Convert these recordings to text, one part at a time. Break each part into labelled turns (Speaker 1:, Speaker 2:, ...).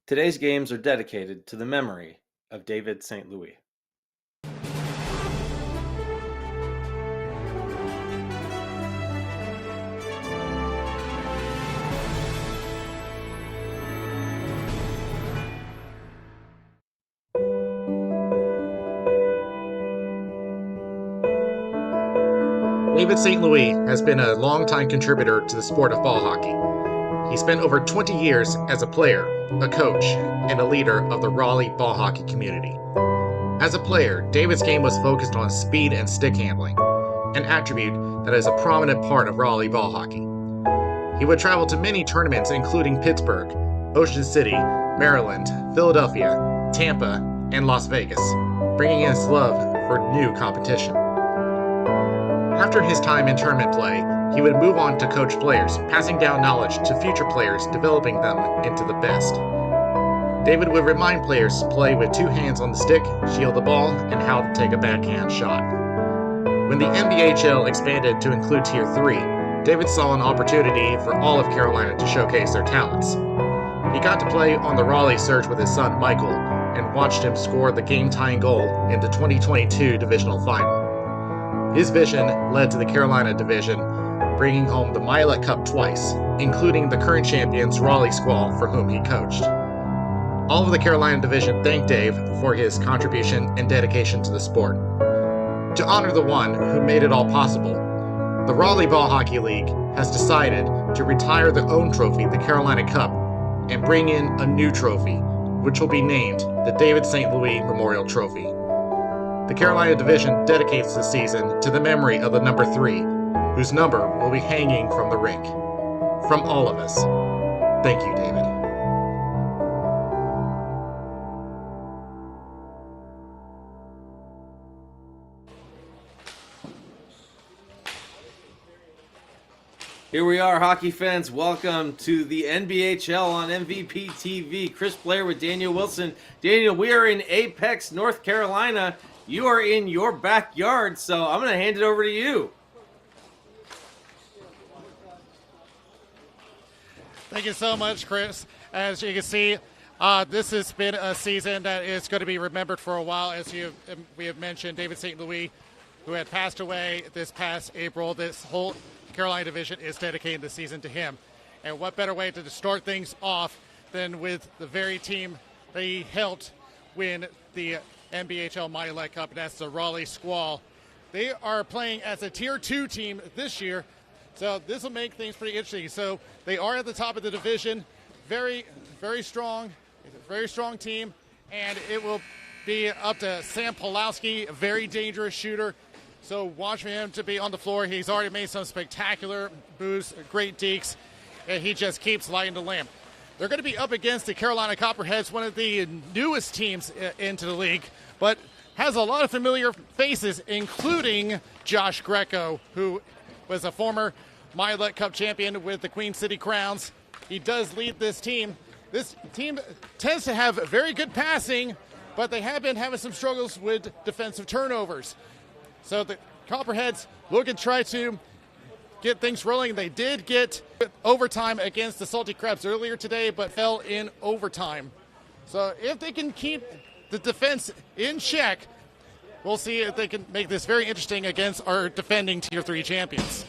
Speaker 1: Today's games are dedicated to the memory of David St. Louis.
Speaker 2: David St. Louis has been a longtime contributor to the sport of ball hockey. He spent over 20 years as a player, a coach, and a leader of the Raleigh ball hockey community. As a player, David's game was focused on speed and stick handling, an attribute that is a prominent part of Raleigh ball hockey. He would travel to many tournaments including Pittsburgh, Ocean City, Maryland, Philadelphia, Tampa, and Las Vegas, bringing his love for new competition. After his time in tournament play, he would move on to coach players, passing down knowledge to future players, developing them into the best. David would remind players to play with two hands on the stick, shield the ball, and how to take a backhand shot. When the NBHL expanded to include Tier 3, David saw an opportunity for all of Carolina to showcase their talents. He got to play on the Raleigh Surge with his son Michael, and watched him score the game-tying goal in the 2022 divisional final. His vision led to the Carolina division, bringing home the Milet Cup twice, including the current champions Raleigh Squall, for whom he coached. All of the Carolina division thanked Dave for his contribution and dedication to the sport. To honor the one who made it all possible, the Raleigh Ball Hockey League has decided to retire their own trophy, the Carolina Cup, and bring in a new trophy, which will be named the David St. Louis Memorial Trophy. The Carolina division dedicates the season to the memory of the number 3, whose number will be hanging from the rink. From all of us, thank you, David.
Speaker 1: Here we are, hockey fans. Welcome to the NBHL on MVP TV. Chris Blair with Daniel Wilson. Daniel, we are in Apex, North Carolina. You are in your backyard, so I'm going to hand it over to you.
Speaker 3: Thank you so much, Chris. As you can see, this has been a season that is going to be remembered for a while. As we have mentioned, David St. Louis, who had passed away this past April. This whole Carolina division is dedicating the season to him. And what better way to start things off than with the very team that he helped win the NBHL Milet Cup, and that's the Raleigh Squall. They are playing as a Tier 2 team this year, so this will make things pretty interesting. So they are at the top of the division, very strong team, and it will be up to Sam Pulowski, a very dangerous shooter. So watch for him to be on the floor. He's already made some spectacular moves, great dekes, and he just keeps lighting the lamp. They're going to be up against the Carolina Copperheads, one of the newest teams into the league, but has a lot of familiar faces, including Josh Greco, who was a former Milet Cup champion with the Queen City Crowns. He does lead this team. This team tends to have very good passing, but they have been having some struggles with defensive turnovers. So the Copperheads looking to try to get things rolling. They did get overtime against the Salty Crabs earlier today, but fell in overtime. So if they can keep the defense in check, we'll see if they can make this very interesting against our defending Tier 3 champions.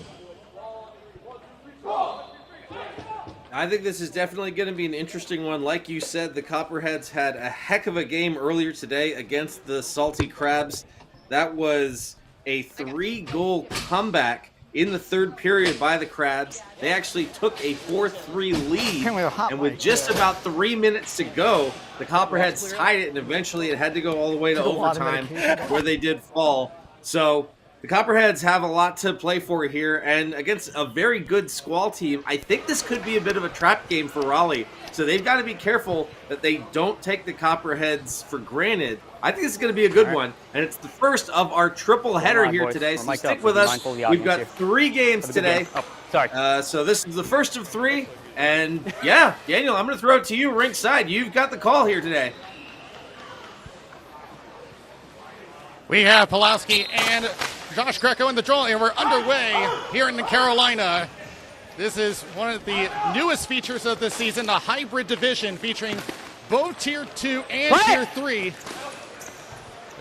Speaker 1: I think this is definitely going to be an interesting one. Like you said, the Copperheads had a heck of a game earlier today against the Salty Crabs. That was a 3-goal comeback in the third period by the Crabs. They actually took a 4-3 lead, and with just about 3 minutes to go, the Copperheads tied it, and eventually it had to go all the way to overtime, where they did fall. So the Copperheads have a lot to play for here, and against a very good Squall team, I think this could be a bit of a trap game for Raleigh. So they've got to be careful that they don't take the Copperheads for granted. I think this is going to be a good one, and it's the first of our triple header here today, so stick with us. We've got 3 games today, so this is the first of 3, and yeah, Daniel, I'm going to throw it to you ringside. You've got the call here today.
Speaker 3: We have Pulowski and Josh Greco in the draw, and we're underway here in Carolina. This is one of the newest features of this season, a hybrid division featuring both Tier 2 and Tier 3.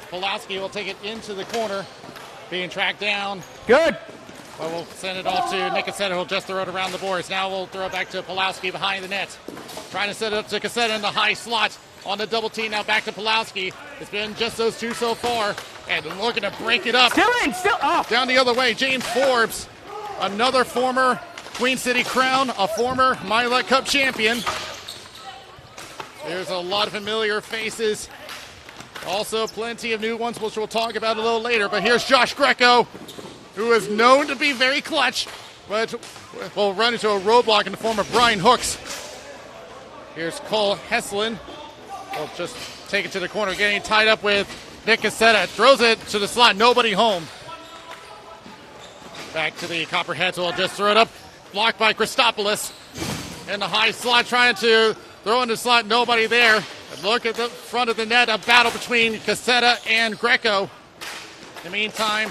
Speaker 3: Pulaski will take it into the corner, being tracked down.
Speaker 4: Good.
Speaker 3: But we'll send it off to Nick Cassetta, who'll just throw it around the boards. Now we'll throw it back to Pulaski behind the net. Trying to set it up to Cassetta in the high slot on the double team. Now back to Pulaski. It's been just those two so far. And looking to break it up.
Speaker 4: Still in, still off.
Speaker 3: Down the other way, James Forbes, another former Queen City Crown, a former Milet Cup champion. There's a lot of familiar faces. Also plenty of new ones, which we'll talk about a little later. But here's Josh Greco, who is known to be very clutch, but will run into a roadblock in the form of Brian Hooks. Here's Cole Heslin. Will just take it to the corner, getting tied up with Nick Cassetta. Throws it to the slot, nobody home. Back to the Copperheads, will just throw it up. Blocked by Christopoulos. In the high slot, trying to throw in the slot, nobody there. And look at the front of the net, a battle between Cassetta and Greco. In the meantime,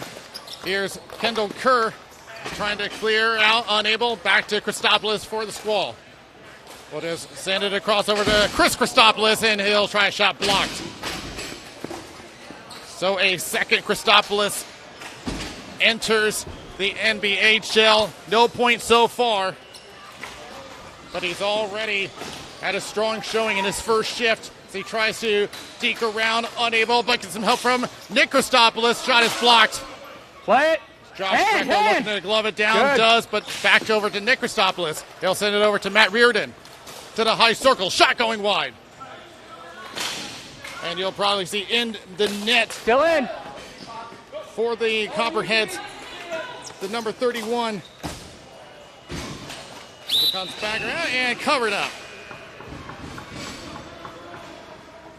Speaker 3: here's Kendall Kerr trying to clear out, unable. Back to Christopoulos for the Squall. We'll just send it across over to Chris Christopoulos, and he'll try a shot blocked. So a second Christopoulos enters the NBHL. No points so far, but he's already had a strong showing in his first shift as he tries to deke around, unable, but gets some help from Nick Christopoulos. Shot is blocked.
Speaker 4: Play it.
Speaker 3: Josh Greco looking to glove it down,
Speaker 4: Good.
Speaker 3: does, but back over to Nick Christopoulos. He'll send it over to Matt Reardon. To the high circle, shot going wide. And you'll probably see in the net
Speaker 4: Still in.
Speaker 3: for the Copperheads, the number 31. It comes back around and covered up.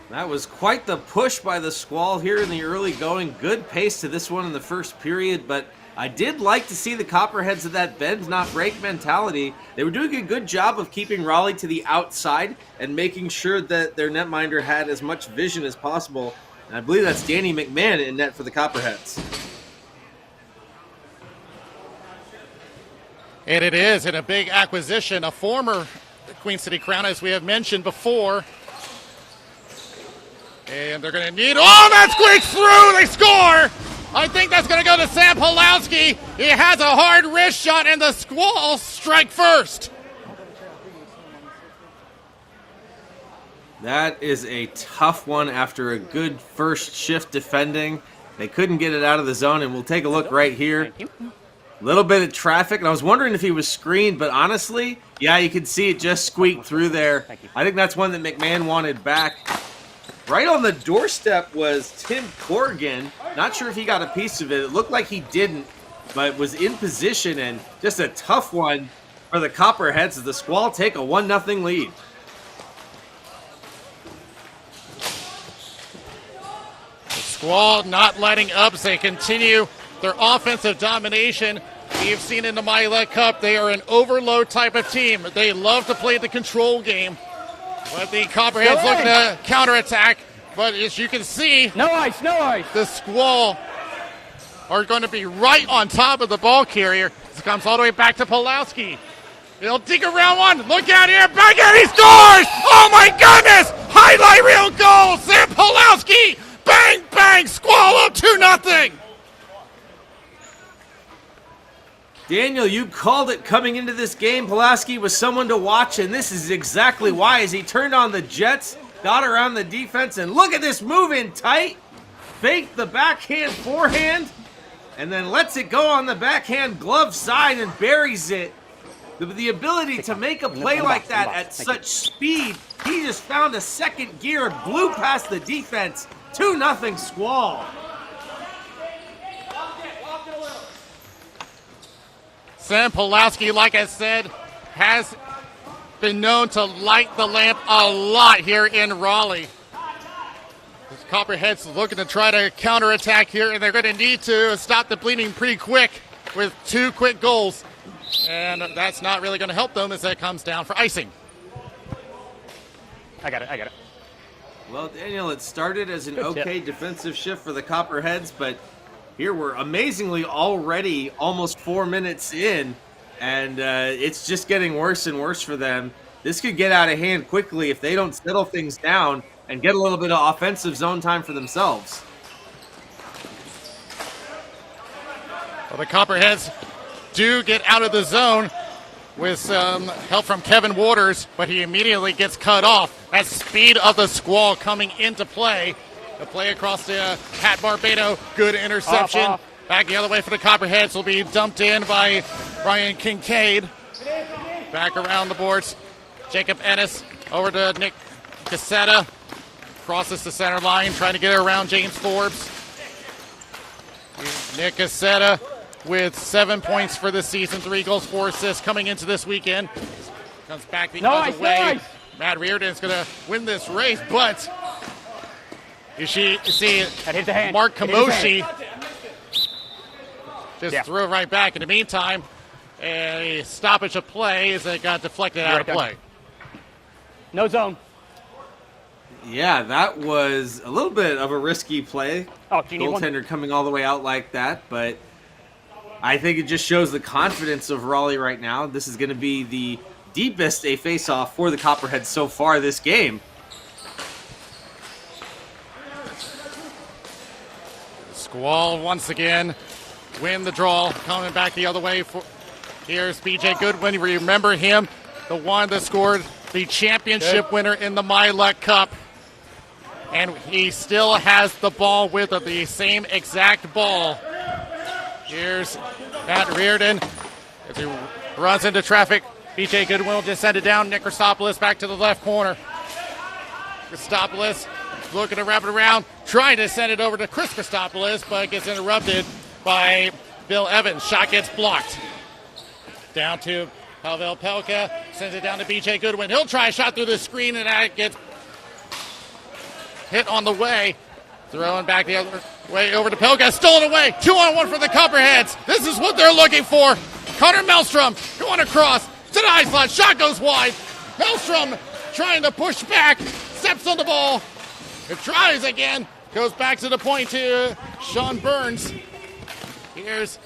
Speaker 1: That was quite the push by the Squall here in the early going. Good pace to this one in the first period, but I did like to see the Copperheads of that bend not break mentality. They were doing a good job of keeping Raleigh to the outside and making sure that their netminder had as much vision as possible. And I believe that's Danny McMahon in net for the Copperheads.
Speaker 3: And it is in a big acquisition, a former Queen City Crown, as we have mentioned before. And they're going to need, oh, that squeaks through, they score! I think that's going to go to Sam Pulowski. He has a hard wrist shot, and the Squall strike first.
Speaker 1: That is a tough one after a good first shift defending. They couldn't get it out of the zone, and we'll take a look right here. A little bit of traffic, and I was wondering if he was screened, but honestly, yeah, you could see it just squeaked through there. I think that's one that McMahon wanted back. Right on the doorstep was Tim Corrigan. Not sure if he got a piece of it. It looked like he didn't, but was in position, and just a tough one for the Copperheads as the Squall take a 1-0 lead.
Speaker 3: Squall not letting up as they continue their offensive domination. You've seen in the Milet Cup, they are an overload type of team. They love to play the control game. But the Copperheads looking to counterattack. But as you can see,
Speaker 4: No ice, no ice.
Speaker 3: the Squall are going to be right on top of the ball carrier. This comes all the way back to Pulowski. He'll dig around one. Look out here. Back in. He scores. Oh, my goodness. Highlight reel goal. Sam Pulowski. Bang, bang. Squall up 2-0.
Speaker 1: Daniel, you called it coming into this game. Pulaski was someone to watch, and this is exactly why. As he turned on the Jets, got around the defense, and look at this move in tight. Faked the backhand forehand, and then lets it go on the backhand glove side and buries it. The ability to make a play like that at such speed, he just found a second gear and blew past the defense. 2-0 Squall.
Speaker 3: Sam Pulowski, like I said, has been known to light the lamp a lot here in Raleigh. The Copperheads looking to try to counterattack here, and they're going to need to stop the bleeding pretty quick with 2 quick goals. And that's not really going to help them as it comes down for icing.
Speaker 4: I got it.
Speaker 1: Well, Daniel, it started as an okay defensive shift for the Copperheads, but here we're amazingly already almost 4 minutes in, and it's just getting worse and worse for them. this could get out of hand quickly if they don't settle things down and get a little bit of offensive zone time for themselves.
Speaker 3: Well, the Copperheads do get out of the zone with some help from Kevin Waters, but he immediately gets cut off. That speed of the Squall coming into play. The play across to Pat Barbado. Good interception.
Speaker 4: Off.
Speaker 3: Back the other way for the Copperheads. Will be dumped in by Brian Kincaid. Back around the boards. Jacob Ennis over to Nick Cassetta. Crosses the center line, trying to get around James Forbes. Nick Cassetta with 7 points for this season, 3 goals, 4 assists coming into this weekend. Comes back the other way.
Speaker 4: Nice.
Speaker 3: Matt Reardon's going to win this race, but you see
Speaker 4: That hit the hand.
Speaker 3: Mark
Speaker 4: That hit his
Speaker 3: Kamoshi just threw it right back. In the meantime, a stoppage of play as it got deflected out of play.
Speaker 4: No zone.
Speaker 1: Yeah, that was a little bit of a risky play.
Speaker 4: Oh, do you need one?
Speaker 1: Goaltender coming all the way out like that, but I think it just shows the confidence of Raleigh right now. This is going to be the deepest a face-off for the Copperheads so far this game.
Speaker 3: Squall once again win the draw, coming back the other way. Here's BJ Goodwin. Remember him, the one that scored the championship winner in the My Luck Cup. And he still has the ball with him, the same exact ball. Here's Matt Reardon as he runs into traffic. BJ Goodwin will just send it down. Nick Christopoulos back to the left corner. Christopoulos looking to wrap it around, trying to send it over to Chris Christopoulos, but gets interrupted by Bill Evans. Shot gets blocked. Down to Pavel Pelka, sends it down to BJ Goodwin. He'll try a shot through the screen, and that gets hit on the way. Throwing back the other way over to Pelka. Stolen away. 2-on-1 for the Copperheads. This is what they're looking for. Connor Maelstrom going across to the high slot. Shot goes wide. Maelstrom trying to push back. Steps on the ball. It tries again. Goes back to the point to Sean Burns. Here's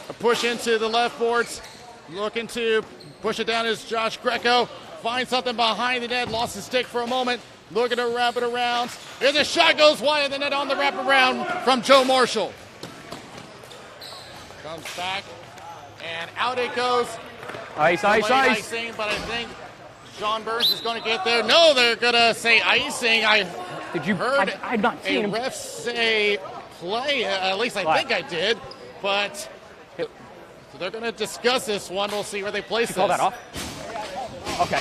Speaker 3: a push into the left boards. Looking to push it down is Josh Greco. Finds something behind the net. Lost his stick for a moment. Looking to wrap it around. Here's a shot goes wide of the net on the wraparound from Joe Marshall. Comes back and out it goes.
Speaker 4: Ice.
Speaker 3: Icing, but I think Sean Burns is going to get there. No, they're going to say icing.
Speaker 4: Did you?
Speaker 3: Heard
Speaker 4: I'm not seeing
Speaker 3: a
Speaker 4: him.
Speaker 3: ref say play. At least I think I did. But so they're going to discuss this one. We'll see where they place this.
Speaker 4: Call that off. Okay.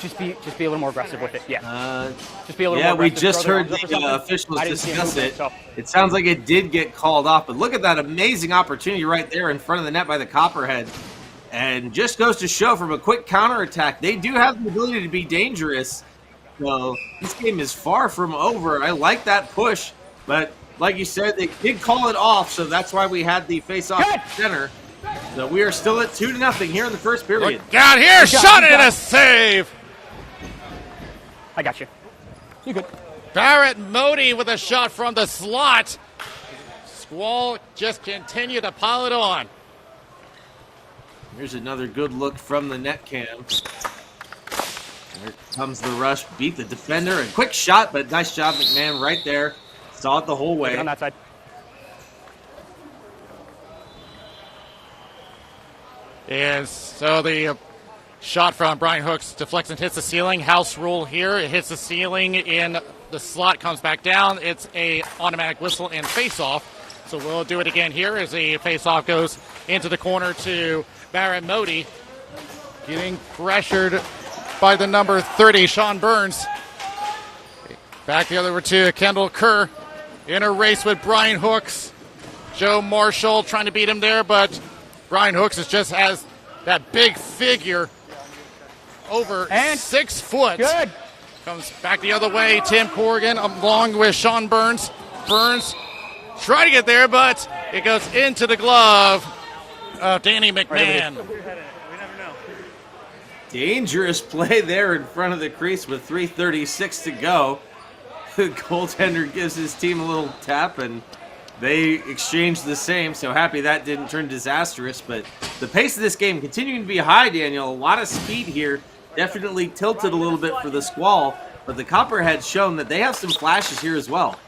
Speaker 4: Just be a little more aggressive with it. Yeah. Just be a little more aggressive.
Speaker 1: We just
Speaker 4: Throw
Speaker 1: heard
Speaker 4: their arms up or
Speaker 1: the
Speaker 4: something.
Speaker 1: officials
Speaker 4: I didn't see him
Speaker 1: discuss
Speaker 4: moving,
Speaker 1: it.
Speaker 4: so-
Speaker 1: It sounds like it did get called off, but look at that amazing opportunity right there in front of the net by the Copperhead. And just goes to show from a quick counterattack, they do have the ability to be dangerous. So this game is far from over. I like that push, but like you said, they did call it off, so that's why we had the face-off at center. So we are still at 2-0 here in the first period.
Speaker 3: Look out here. Shot and a save.
Speaker 4: I got you. You good?
Speaker 3: Barrett Modi with a shot from the slot. Squall just continue to pile it on.
Speaker 1: Here's another good look from the net cam. Here comes the rush, beat the defender, and quick shot, but nice job, McMahon, right there. Saw it the whole way.
Speaker 4: On that side.
Speaker 3: And so the shot from Brian Hooks deflects and hits the ceiling. House rule here. It hits the ceiling in the slot, comes back down. It's a automatic whistle and face-off. So we'll do it again here as the face-off goes into the corner to Barrett Modi. Getting pressured by the number 30, Sean Burns. Back the other way to Kendall Kerr. In a race with Brian Hooks. Joe Marshall trying to beat him there, but Brian Hooks is just has that big figure over
Speaker 4: And
Speaker 3: 6 foot.
Speaker 4: Good.
Speaker 3: Comes back the other way. Tim Corrigan along with Sean Burns. Burns trying to get there, but it goes into the glove of Danny McMahon.
Speaker 1: Dangerous play there in front of the crease with 3:36 to go. The goaltender gives his team a little tap, and they exchange the same. So happy that didn't turn disastrous. But the pace of this game continuing to be high, Daniel. A lot of speed here definitely tilted a little bit for the Squall, but the Copperheads shown that they have some flashes here as well.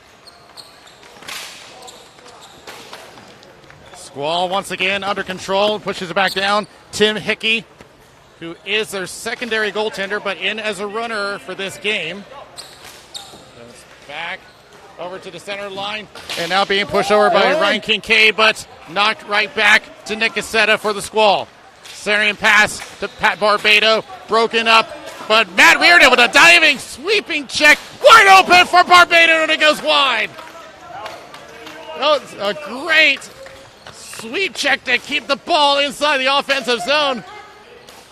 Speaker 3: Squall once again under control, pushes it back down. Tim Hickey, who is their secondary goaltender, but in as a runner for this game. Goes back over to the center line, and now being pushed over by Ryan Kincaid, but knocked right back to Nick Cassetta for the Squall. Centering pass to Pat Barbado, broken up, but Matt Reardon with a diving, sweeping check, wide open for Barbado, and it goes wide. That was a great sweep check to keep the ball inside the offensive zone.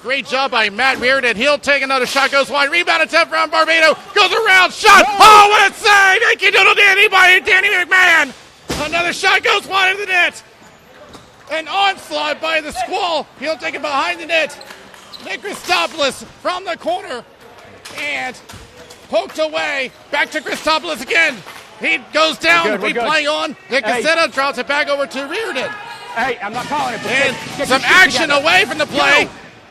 Speaker 3: Great job by Matt Reardon. He'll take another shot, goes wide. Rebound attempt from Barbado. Goes around, shot. Oh, what a save! Thank you, Doodle Danny by Danny McMahon. Another shot goes wide of the net. An onslaught by the Squall. He'll take it behind the net. Nick Christopoulos from the corner. And poked away. Back to Christopoulos again. He goes down. Replaying on. Nick Cassetta drops it back over to Reardon.
Speaker 4: Hey, I'm not calling it.
Speaker 3: And some action away from the play.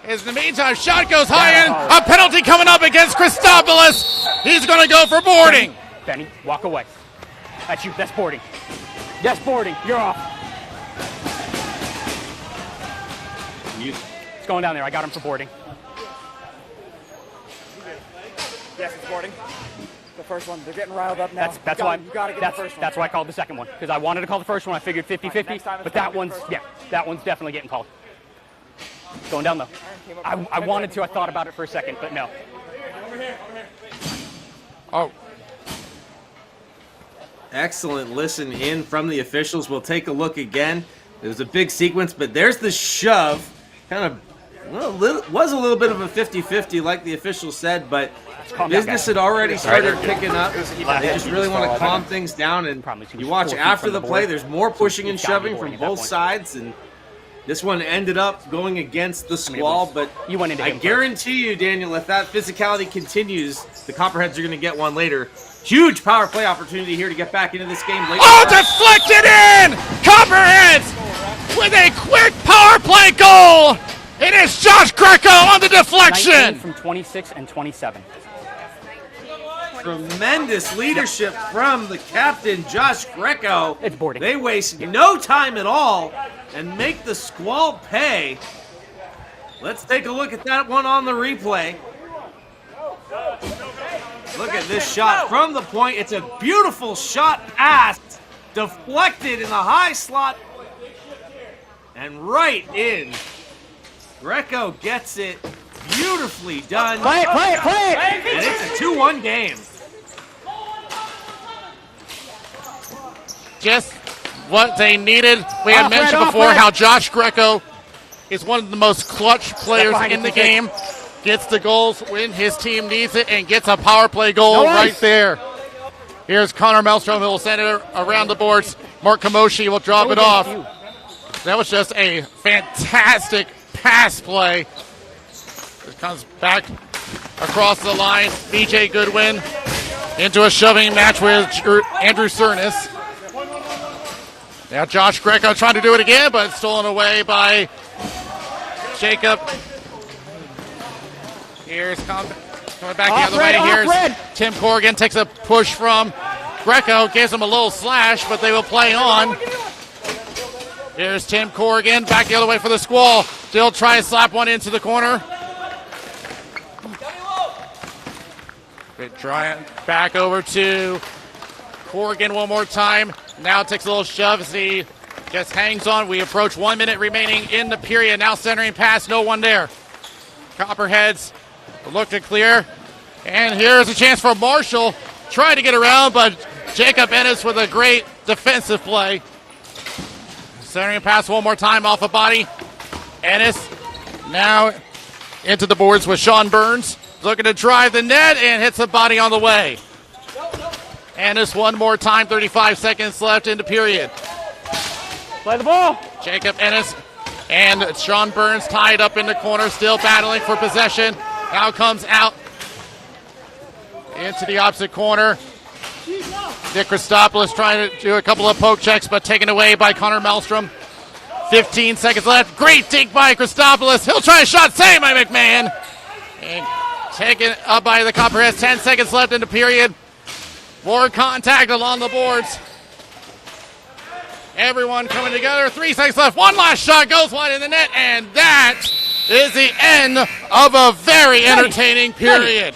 Speaker 3: In the meantime, shot goes high in. A penalty coming up against Christopoulos. He's going to go for boarding.
Speaker 4: Benny, walk away. That's you. That's boarding. That's boarding. You're off. It's going down there. I got him for boarding.
Speaker 5: Yes, it's boarding. The first one. They're getting riled up now.
Speaker 4: That's why I called the second one, because I wanted to call the first one. I figured 50-50, but that one's definitely getting called. It's going down though. I wanted to. I thought about it for a second, but no.
Speaker 3: Oh.
Speaker 1: Excellent listen in from the officials. We'll take a look again. It was a big sequence, but there's the shove. Kind of was a little bit of a 50-50 like the officials said, but business had already started picking up. They just really want to calm things down, and you watch after the play, there's more pushing and shoving from both sides, and this one ended up going against the Squall, but I guarantee you, Daniel, if that physicality continues, the Copperheads are going to get one later. Huge power play opportunity here to get back into this game later.
Speaker 3: Oh, deflected in! Copperheads with a quick power play goal! It is Josh Greco on the deflection!
Speaker 4: 19 from 26 and 27.
Speaker 1: Tremendous leadership from the captain, Josh Greco.
Speaker 4: It's boarding.
Speaker 1: They waste no time at all and make the Squall pay. Let's take a look at that one on the replay. Look at this shot from the point. It's a beautiful shot pass, deflected in the high slot, and right in. Greco gets it beautifully done.
Speaker 4: Play it!
Speaker 1: And it's a 2-1 game.
Speaker 3: Just what they needed. We had mentioned before how Josh Greco is one of the most clutch players in the game. Gets the goals when his team needs it and gets a power play goal right there. Here's Connor Maelstrom, who will send it around the boards. Mark Kamoshi will drop it off. That was just a fantastic pass play. It comes back across the line. BJ Goodwin into a shoving match with Andrew Cernas. Now Josh Greco trying to do it again, but stolen away by Jacob. Here's coming back the other way. Here's Tim Corrigan, takes a push from Greco, gives him a little slash, but they will play on. Here's Tim Corrigan, back the other way for the Squall. Still try to slap one into the corner. Back over to Corrigan one more time. Now takes a little shove as he just hangs on. We approach 1 minute remaining in the period. Now centering pass, no one there. Copperheads look to clear. And here's a chance for Marshall. Trying to get around, but Jacob Ennis with a great defensive play. Centering pass one more time off a body. Ennis now into the boards with Sean Burns. Looking to drive the net and hits the body on the way. Ennis one more time, 35 seconds left in the period.
Speaker 4: Play the ball.
Speaker 3: Jacob Ennis and Sean Burns tied up in the corner, still battling for possession. Now comes out into the opposite corner. Nick Christopoulos trying to do a couple of poke checks, but taken away by Connor Maelstrom. 15 seconds left. Great dig by Christopoulos. He'll try a shot saved by McMahon. And taken up by the Copperheads. 10 seconds left in the period. More contact along the boards. Everyone coming together. 3 seconds left. One last shot goes wide in the net, and that is the end of a very entertaining period.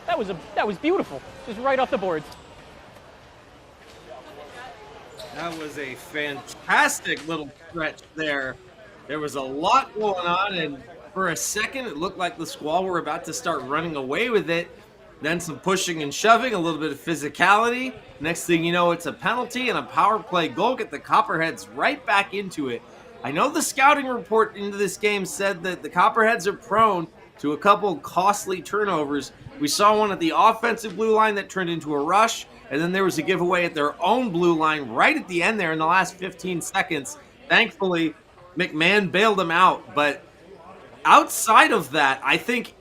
Speaker 4: That was beautiful. Just right off the boards.
Speaker 1: That was a fantastic little stretch there. There was a lot going on, and for a second, it looked like the Squall were about to start running away with it. Then some pushing and shoving, a little bit of physicality. Next thing you know, it's a penalty and a power play goal. Get the Copperheads right back into it. I know the scouting report into this game said that the Copperheads are prone to a couple costly turnovers. We saw one at the offensive blue line that turned into a rush, and then there was a giveaway at their own blue line right at the end there in the last 15 seconds. Thankfully, McMahon bailed them out, but outside of that, I think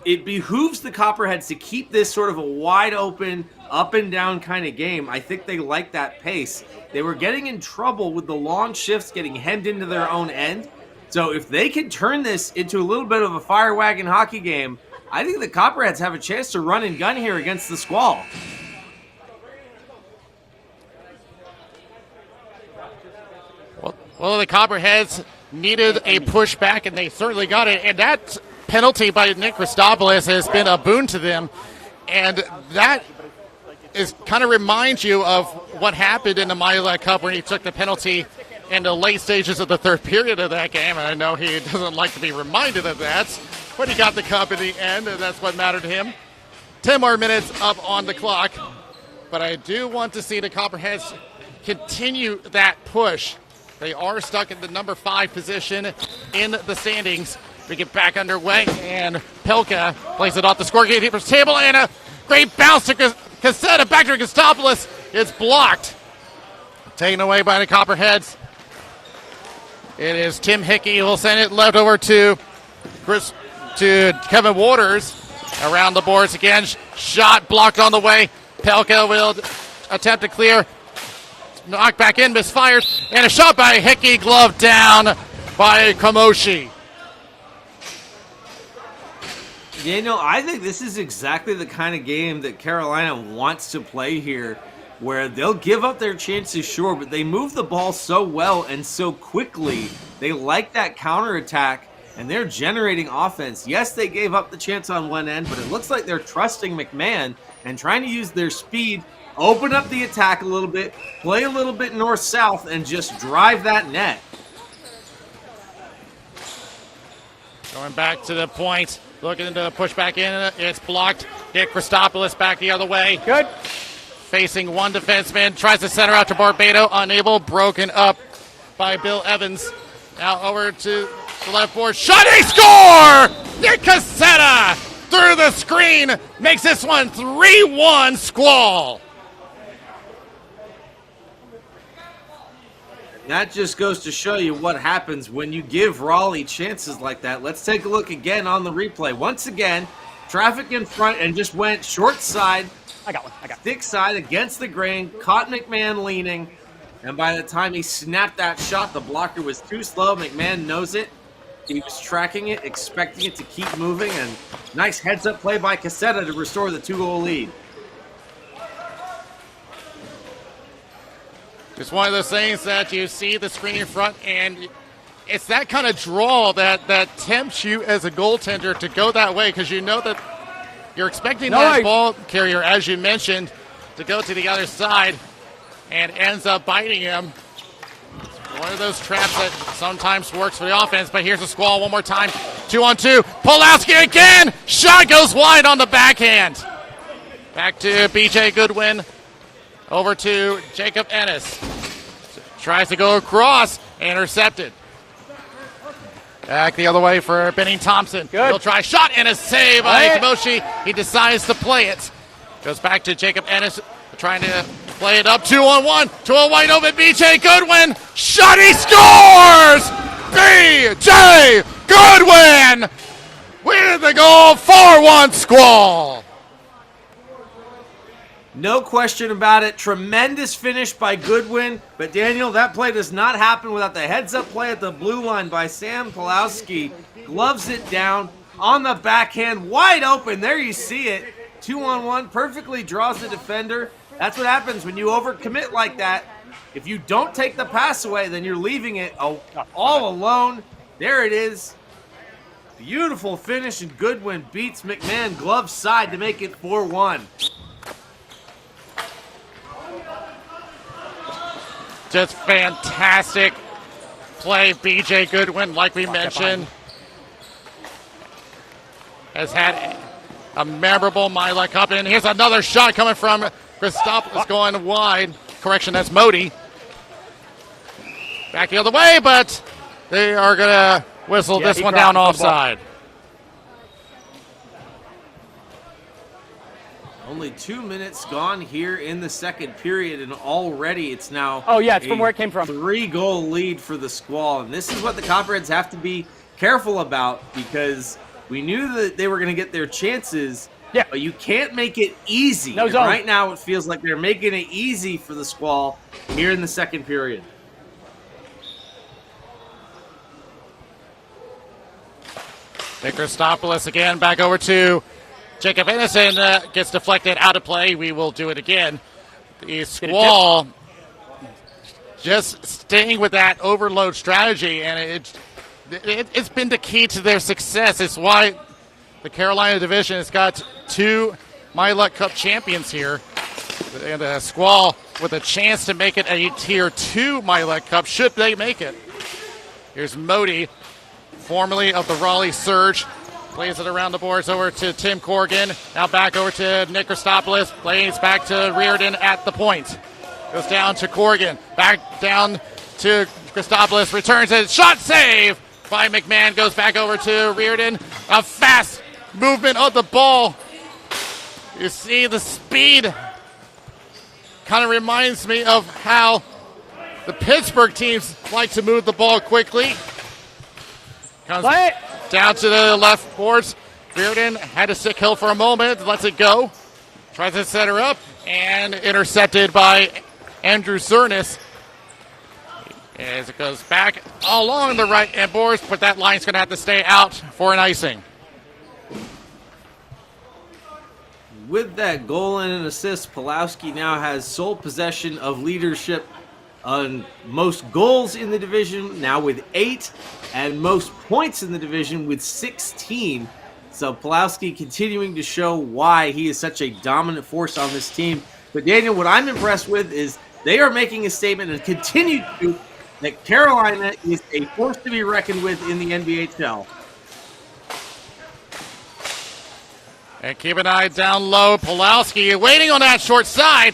Speaker 1: it behooves the Copperheads to keep this sort of a wide open, up and down kind of game. I think they like that pace. They were getting in trouble with the long shifts getting hemmed into their own end. So if they can turn this into a little bit of a fire wagon hockey game, I think the Copperheads have a chance to run and gun here against the Squall.
Speaker 3: Well, the Copperheads needed a pushback, and they certainly got it. And that penalty by Nick Christopoulos has been a boon to them. And that is kind of reminds you of what happened in the Mila Cup when he took the penalty in the late stages of the third period of that game. And I know he doesn't like to be reminded of that, but he got the cup in the end, and that's what mattered to him. 10 more minutes up on the clock. But I do want to see the Copperheads continue that push. They are stuck in the number 5 position in the standings. We get back underway, and Pelka plays it off the scorekeeper's table, and a great bounce to Cassetta. Back to Christopoulos. It's blocked. Taken away by the Copperheads. It is Tim Hickey who will send it left over to Kevin Waters. Around the boards again. Shot blocked on the way. Pelka will attempt to clear. Knocked back in, misfires, and a shot by Hickey, glove down by Kamoshi.
Speaker 1: I think this is exactly the kind of game that Carolina wants to play here, where they'll give up their chances, sure, but they move the ball so well and so quickly. They like that counterattack, and they're generating offense. Yes, they gave up the chance on one end, but it looks like they're trusting McMahon and trying to use their speed, open up the attack a little bit, play a little bit north-south, and just drive that net.
Speaker 3: Going back to the point, looking to push back in. It's blocked. Get Christopoulos back the other way.
Speaker 4: Good.
Speaker 3: Facing one defenseman. Tries to center out to Barbado. Unable. Broken up by Bill Evans. Now over to the left board. Shot. He score! Nick Cassetta through the screen. Makes this one 3-1 Squall.
Speaker 1: That just goes to show you what happens when you give Raleigh chances like that. Let's take a look again on the replay. Once again, traffic in front and just went short side.
Speaker 4: I got one.
Speaker 1: Thick side against the grain. Caught McMahon leaning. And by the time he snapped that shot, the blocker was too slow. McMahon knows it. He was tracking it, expecting it to keep moving. And nice heads-up play by Cassetta to restore the 2-goal lead.
Speaker 3: It's one of those things that you see the screen in front, and it's that kind of draw that tempts you as a goaltender to go that way, because you know that you're expecting that ball carrier, as you mentioned, to go to the other side, and ends up biting him. It's one of those traps that sometimes works for the offense, but here's the Squall one more time. 2-on-2. Pulowski again. Shot goes wide on the backhand. Back to BJ Goodwin. Over to Jacob Ennis. Tries to go across. Intercepted. Back the other way for Benny Thompson.
Speaker 4: Good.
Speaker 3: He'll try. Shot and a save by Kamoshi. He decides to play it. Goes back to Jacob Ennis. Trying to play it up. 2-on-1 to a wide open BJ Goodwin. Shot. He scores! BJ Goodwin with the goal. 4-1 Squall.
Speaker 1: No question about it. Tremendous finish by Goodwin. But Daniel, that play does not happen without the heads-up play at the blue line by Sam Pulowski. Gloves it down on the backhand, wide open. There you see it. 2-on-1, perfectly draws the defender. That's what happens when you overcommit like that. If you don't take the pass away, then you're leaving it all alone. There it is. Beautiful finish, and Goodwin beats McMahon glove side to make it 4-1.
Speaker 3: Just fantastic play. BJ Goodwin, like we mentioned, has had a memorable Mila Cup. And here's another shot coming from Christopoulos going wide. Correction, that's Modi. Back the other way, but they are going to whistle this one down offside.
Speaker 1: Only 2 minutes gone here in the second period, and already it's now
Speaker 4: it's from where it came from.
Speaker 1: 3-goal lead for the Squall. And this is what the Copperheads have to be careful about, because we knew that they were going to get their chances, but you can't make it easy.
Speaker 4: No zone.
Speaker 1: Right now it feels like they're making it easy for the Squall here in the second period.
Speaker 3: Nick Christopoulos again, back over to Jacob Innocent, gets deflected out of play. We will do it again. The Squall just staying with that overload strategy, and it's been the key to their success. It's why the Carolina division has got 2 My Luck Cup champions here. And the Squall with a chance to make it a Tier 2 My Luck Cup, should they make it. Here's Modi, formerly of the Raleigh Surge. Plays it around the boards over to Tim Corrigan. Now back over to Nick Christopoulos. Plays back to Reardon at the point. Goes down to Corrigan. Back down to Christopoulos. Returns it. Shot save by McMahon. Goes back over to Reardon. A fast movement of the ball. You see the speed. Kind of reminds me of how the Pittsburgh teams like to move the ball quickly. Comes down to the left boards. Reardon had a sick hill for a moment, lets it go. Tries to set her up, and intercepted by Andrew Zernis. As it goes back along the right hand boards, but that line's going to have to stay out for an icing.
Speaker 1: With that goal and an assist, Pulowski now has sole possession of leadership on most goals in the division, now with 8, and most points in the division with 16. So Pulowski continuing to show why he is such a dominant force on this team. But Daniel, what I'm impressed with is they are making a statement and continue to, that Carolina is a force to be reckoned with in the NBHL.
Speaker 3: And keep an eye down low. Pulowski waiting on that short side.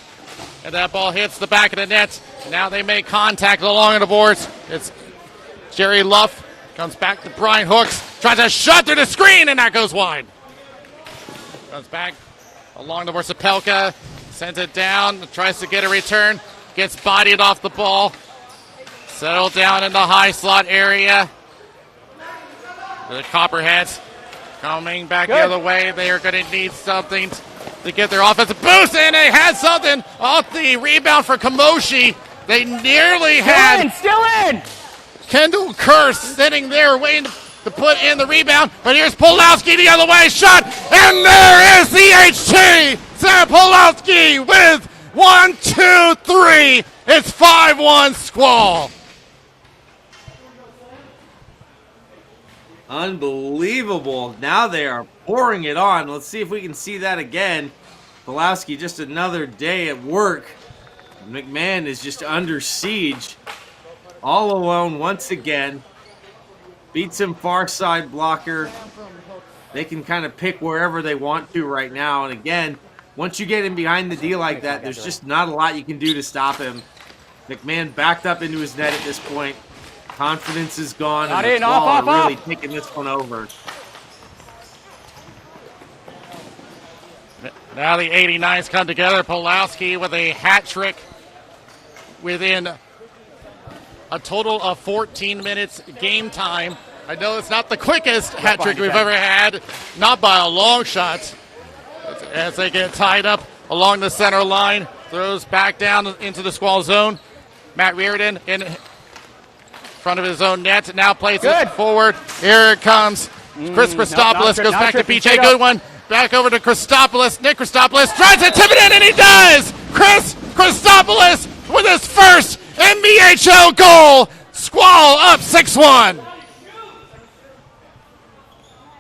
Speaker 3: And that ball hits the back of the net. Now they make contact along the boards. It's Jerry Luff. Comes back to Brian Hooks. Tries to shot through the screen, and that goes wide. Comes back along the boards to Pelka. Sends it down. Tries to get a return. Gets bodied off the ball. Settled down in the high slot area. The Copperheads coming back the other way. They are going to need something to get their offensive boost, and they had something off the rebound for Kamoshi. They nearly had
Speaker 4: Still in!
Speaker 3: Kendall Kerr sitting there waiting to put in the rebound, but here's Pulowski the other way, shot, and there is the HT! Sam Pulowski with 1, 2, 3. It's 5-1 Squall.
Speaker 1: Unbelievable. Now they are pouring it on. Let's see if we can see that again. Pulowski just another day at work. McMahon is just under siege. All alone once again. Beats him far side blocker. They can kind of pick wherever they want to right now. And again, once you get him behind the D like that, there's just not a lot you can do to stop him. McMahon backed up into his net at this point. Confidence is gone, and the Squall are really taking this one over.
Speaker 3: Now the 89s come together. Pulowski with a hat trick within a total of 14 minutes game time. I know it's not the quickest hat trick we've ever had, not by a long shot, as they get tied up along the center line. Throws back down into the Squall zone. Matt Reardon in front of his own net. Now plays it forward. Here it comes. Chris Christopoulos goes back to BJ Goodwin. Back over to Christopoulos. Nick Christopoulos tries to tip it in, and he does! Chris Christopoulos with his first NBHL goal. Squall up 6-1.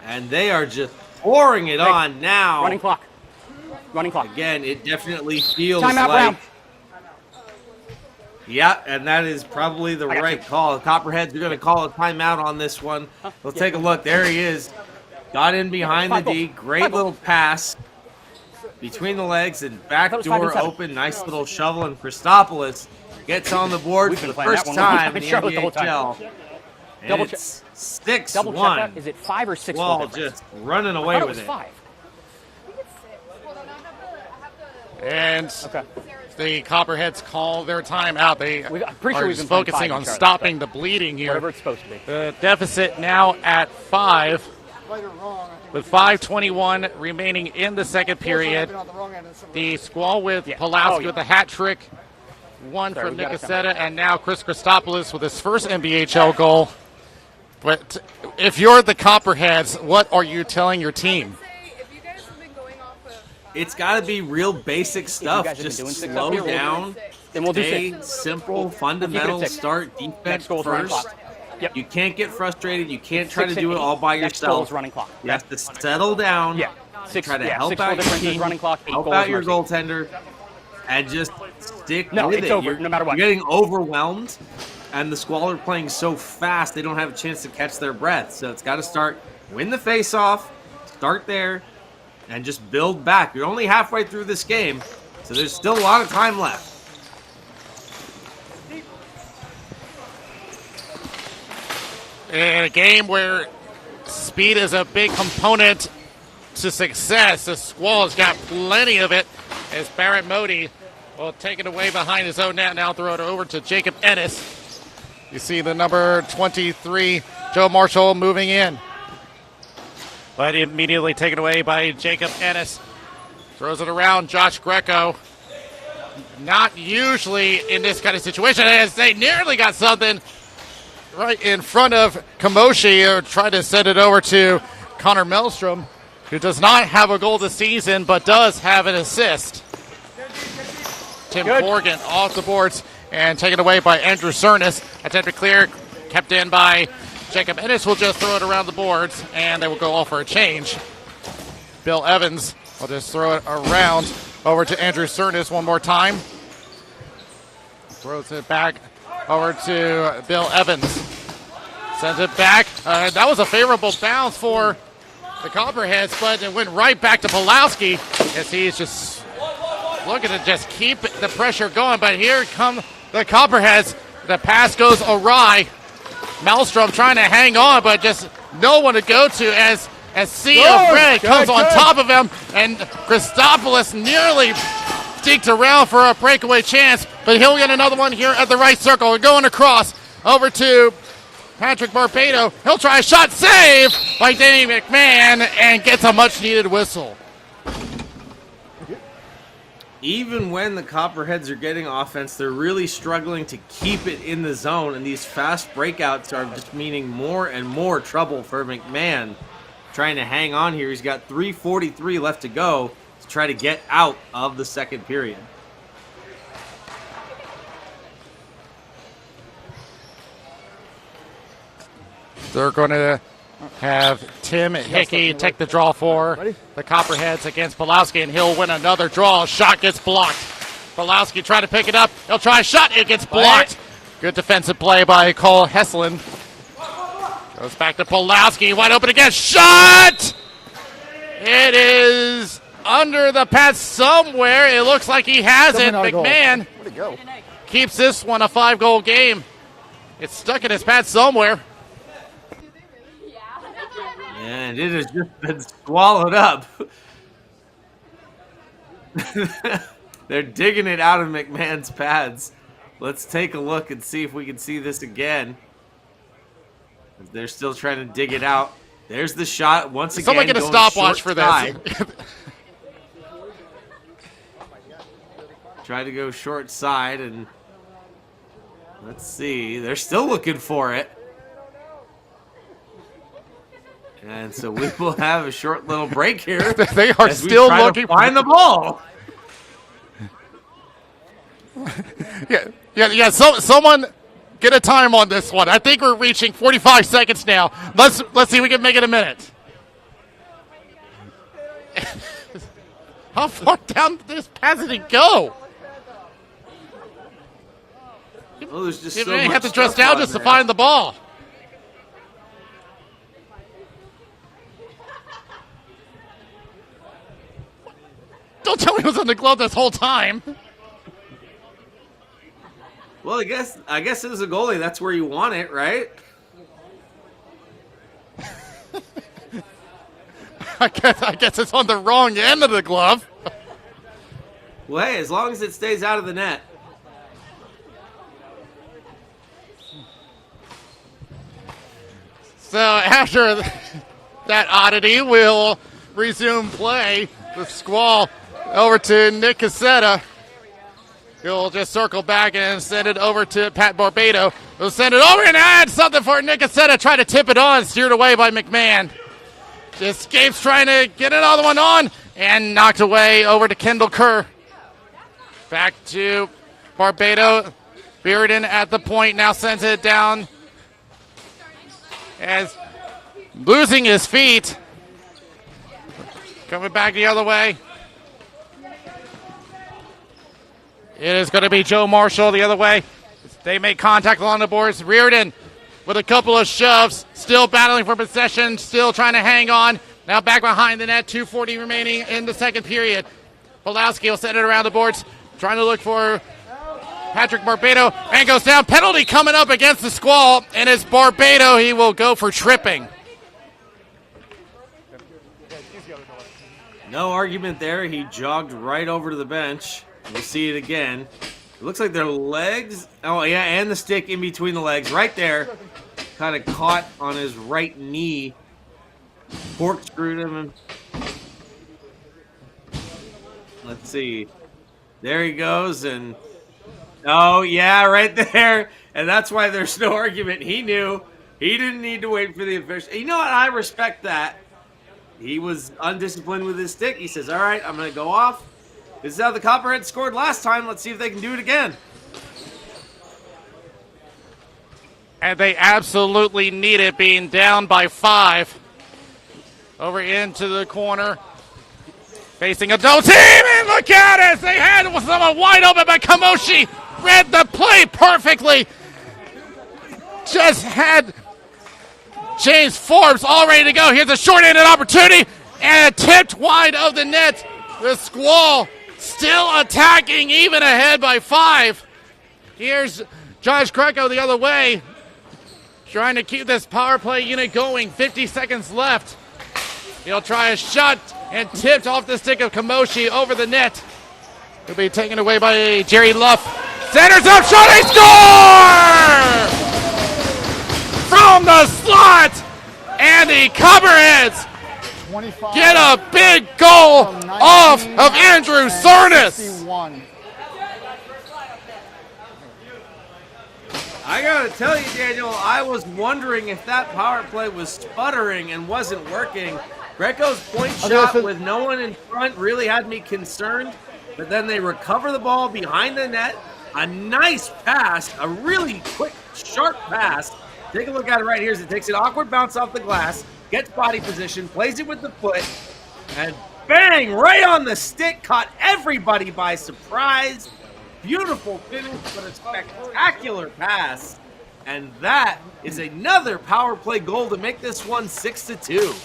Speaker 1: And they are just pouring it on now.
Speaker 4: Running clock. Running clock.
Speaker 1: Again, it definitely feels
Speaker 4: Timeout,
Speaker 1: like...
Speaker 4: Brown.
Speaker 1: Yeah, and that is probably the right call. The Copperheads are going to call a timeout on this one. Let's take a look. There he is. Got in behind the D. Great little pass between the legs and back door open. Nice little shovel. And Christopoulos gets on the board for the first time in the NBHL. And it's 6-1.
Speaker 4: Is it 5 or 6?
Speaker 1: Squall just running away with it.
Speaker 4: 5.
Speaker 3: And the Copperheads call their timeout. They
Speaker 4: I'm pretty sure
Speaker 3: are
Speaker 4: we've been
Speaker 3: focusing on stopping the bleeding here.
Speaker 4: Whatever it's supposed to be.
Speaker 3: The deficit now at 5, with 5:21 remaining in the second period. The Squall with Pulowski with a hat trick. One from Nicosia, and now Chris Christopoulos with his first NBHL goal. But if you're the Copperheads, what are you telling your team?
Speaker 1: It's got to be real basic stuff. Just slow down,
Speaker 4: Then we'll do
Speaker 1: stay
Speaker 4: 6.
Speaker 1: simple, fundamental, start defense first.
Speaker 4: Yep.
Speaker 1: You can't get frustrated. You can't try to do it all by yourself.
Speaker 4: Running clock.
Speaker 1: You have to settle down, try to help out your team,
Speaker 4: running clock,
Speaker 1: help out your goaltender, and just stick with
Speaker 4: it's
Speaker 1: it.
Speaker 4: over, no matter what.
Speaker 1: You're getting overwhelmed, and the Squall are playing so fast they don't have a chance to catch their breath. So it's got to start, win the face-off, start there, and just build back. You're only halfway through this game, so there's still a lot of time left.
Speaker 3: In a game where speed is a big component to success, the Squall has got plenty of it as Barrett Modi will take it away behind his own net. Now throw it over to Jacob Ennis. You see the number 23, Joe Marshall, moving in. But immediately taken away by Jacob Ennis. Throws it around Josh Greco. Not usually in this kind of situation, as they nearly got something right in front of Kamoshi, or tried to send it over to Connor Melstrom, who does not have a goal this season, but does have an assist. Tim Corrigan off the boards and taken away by Andrew Cernas. Attempt to clear, kept in by Jacob Ennis. Will just throw it around the boards, and they will go all for a change. Bill Evans will just throw it around over to Andrew Cernas one more time. Throws it back over to Bill Evans. Sends it back. That was a favorable bounce for the Copperheads, but it went right back to Pulowski as he's just looking to just keep the pressure going. But here come the Copperheads. The pass goes awry. Maelstrom trying to hang on, but just no one to go to as Sea of Red comes on top of him, and Christopoulos nearly deked around for a breakaway chance, but he'll get another one here at the right circle. We're going across over to Patrick Barbado. He'll try a shot, save by Danny McMahon, and gets a much-needed whistle.
Speaker 1: Even when the Copperheads are getting offense, they're really struggling to keep it in the zone, and these fast breakouts are just meaning more and more trouble for McMahon. Trying to hang on here. He's got 3:43 left to go to try to get out of the second period.
Speaker 3: They're going to have Tim Hickey take the draw for the Copperheads against Pulowski, and he'll win another draw. Shot gets blocked. Pulowski trying to pick it up. He'll try a shot. It gets blocked. Good defensive play by Cole Hesselin. Goes back to Pulowski. Wide open again. Shot! It is under the pads somewhere. It looks like he has it. McMahon keeps this one a 5-goal game. It's stuck in his pads somewhere.
Speaker 1: And it has just been swallowed up. They're digging it out of McMahon's pads. Let's take a look and see if we can see this again. They're still trying to dig it out. There's the shot once again.
Speaker 3: Someone get a stopwatch for this.
Speaker 1: Tried to go short side, and let's see. They're still looking for it. And so we will have a short little break here.
Speaker 3: They are still looking
Speaker 1: to find the ball.
Speaker 3: Yeah. Someone get a time on this one. I think we're reaching 45 seconds now. Let's see if we can make it a minute. How far down this pass did it go?
Speaker 1: Well, there's just
Speaker 3: You
Speaker 1: so
Speaker 3: may
Speaker 1: much
Speaker 3: have to dress
Speaker 1: stuff
Speaker 3: down
Speaker 1: on
Speaker 3: just to
Speaker 1: there.
Speaker 3: find the ball. Don't tell me it was in the glove this whole time.
Speaker 1: Well, I guess as a goalie, that's where you want it, right?
Speaker 3: I guess it's on the wrong end of the glove.
Speaker 1: Well, hey, as long as it stays out of the net.
Speaker 3: So after that oddity, we'll resume play. The Squall over to Nick Cassetta. He'll just circle back and send it over to Pat Barbado. He'll send it over and add something for Nick Cassetta. Try to tip it on, steered away by McMahon. Just escapes trying to get another one on and knocked away over to Kendall Kerr. Back to Barbado. Bearden at the point now sends it down as losing his feet. Coming back the other way. It is going to be Joe Marshall the other way. They make contact along the boards. Reardon with a couple of shoves. Still battling for possession. Still trying to hang on. Now back behind the net. 2:40 remaining in the second period. Pulowski will send it around the boards. Trying to look for Patrick Barbado. And goes down. Penalty coming up against the Squall. And it's Barbado. He will go for tripping.
Speaker 1: No argument there. He jogged right over to the bench. We'll see it again. It looks like their legs. Oh, yeah, and the stick in between the legs. Right there. Kind of caught on his right knee. Corkscrewed him. Let's see. There he goes. And, oh, yeah, right there. And that's why there's no argument. He knew. He didn't need to wait for the official. You know what? I respect that. He was undisciplined with his stick. He says, all right, I'm going to go off. This is how the Copperheads scored last time. Let's see if they can do it again.
Speaker 3: And they absolutely need it, being down by 5. Over into the corner. Facing a double team, and look at it! They had someone wide open, but Kamoshi read the play perfectly. Just had James Forbes all ready to go. Here's a short-handed opportunity, and tipped wide of the net. The Squall still attacking, even ahead by 5. Here's Josh Greco the other way, trying to keep this power play unit going. 50 seconds left. He'll try a shot, and tipped off the stick of Kamoshi over the net. He'll be taken away by Jerry Luff. Centers up, shot, they score! From the slot, and the Copperheads get a big goal off of Andrew Cernas.
Speaker 1: I got to tell you, Daniel, I was wondering if that power play was sputtering and wasn't working. Greco's point shot with no one in front really had me concerned, but then they recover the ball behind the net. A nice pass, a really quick, sharp pass. Take a look at it right here as it takes an awkward bounce off the glass, gets body position, plays it with the foot, and bang, right on the stick, caught everybody by surprise. Beautiful finish, but a spectacular pass. And that is another power play goal to make this one 6-2.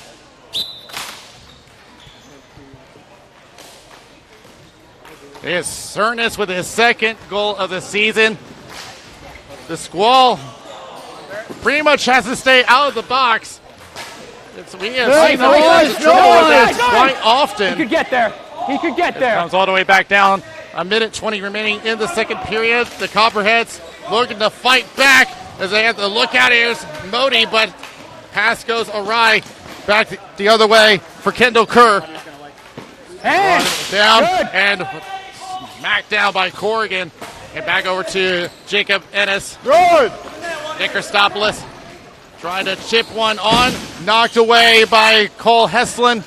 Speaker 3: Here's Cernas with his second goal of the season. The Squall pretty much has to stay out of the box. We have seen them quite often.
Speaker 4: He could get there. He could get there.
Speaker 3: Comes all the way back down. A minute 20 remaining in the second period. The Copperheads looking to fight back as they have to look at it. Here's Modi, but pass goes awry. Back the other way for Kendall Kerr.
Speaker 4: And
Speaker 3: down
Speaker 4: good.
Speaker 3: and Smacked down by Corrigan. And back over to Jacob Ennis.
Speaker 6: Good.
Speaker 3: Nick Christopoulos trying to chip one on. Knocked away by Cole Heslin.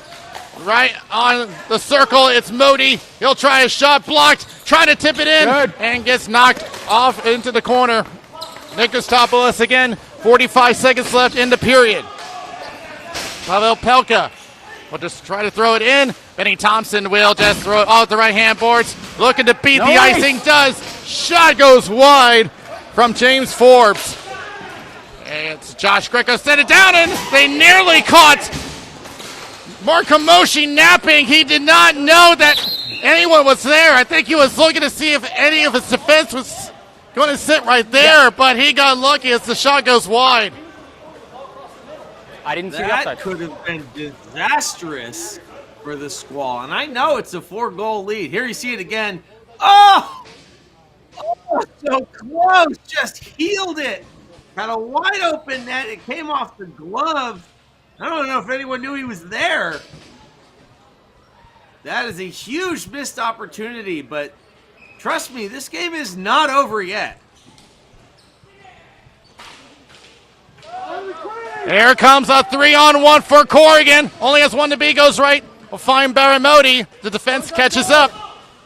Speaker 3: Right on the circle, it's Modi. He'll try a shot, blocked. Trying to tip it in.
Speaker 6: Good.
Speaker 3: And gets knocked off into the corner. Nick Christopoulos again. 45 seconds left in the period. Pavel Pelka will just try to throw it in. Benny Thompson will just throw it off the right-hand boards. Looking to beat the icing. Does. Shot goes wide from James Forbes. And it's Josh Greco set it down, and they nearly caught Mark Hamoshi napping. He did not know that anyone was there. I think he was looking to see if any of his defense was going to sit right there, but he got lucky as the shot goes wide.
Speaker 4: I didn't see the
Speaker 1: That
Speaker 4: outside.
Speaker 1: could have been disastrous for the Squall. And I know it's a 4-goal lead. Here you see it again. Oh! Oh, so close. Just healed it. Had a wide open net. It came off the glove. I don't know if anyone knew he was there. That is a huge missed opportunity, but trust me, this game is not over yet.
Speaker 3: Here comes a 3-on-1 for Corrigan. Only has one to be, goes right. We'll find Baramoti. The defense catches up.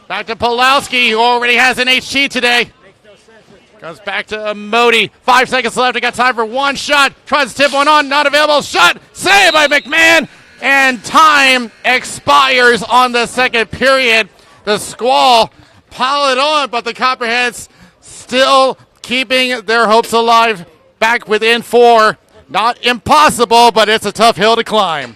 Speaker 3: Back to Pulowski, who already has an HT today. Goes back to Modi. 5 seconds left. He got time for one shot. Tries to tip one on. Not available. Shot. Saved by McMahon. And time expires on the second period. The Squall pile it on, but the Copperheads still keeping their hopes alive. Back within 4. Not impossible, but it's a tough hill to climb.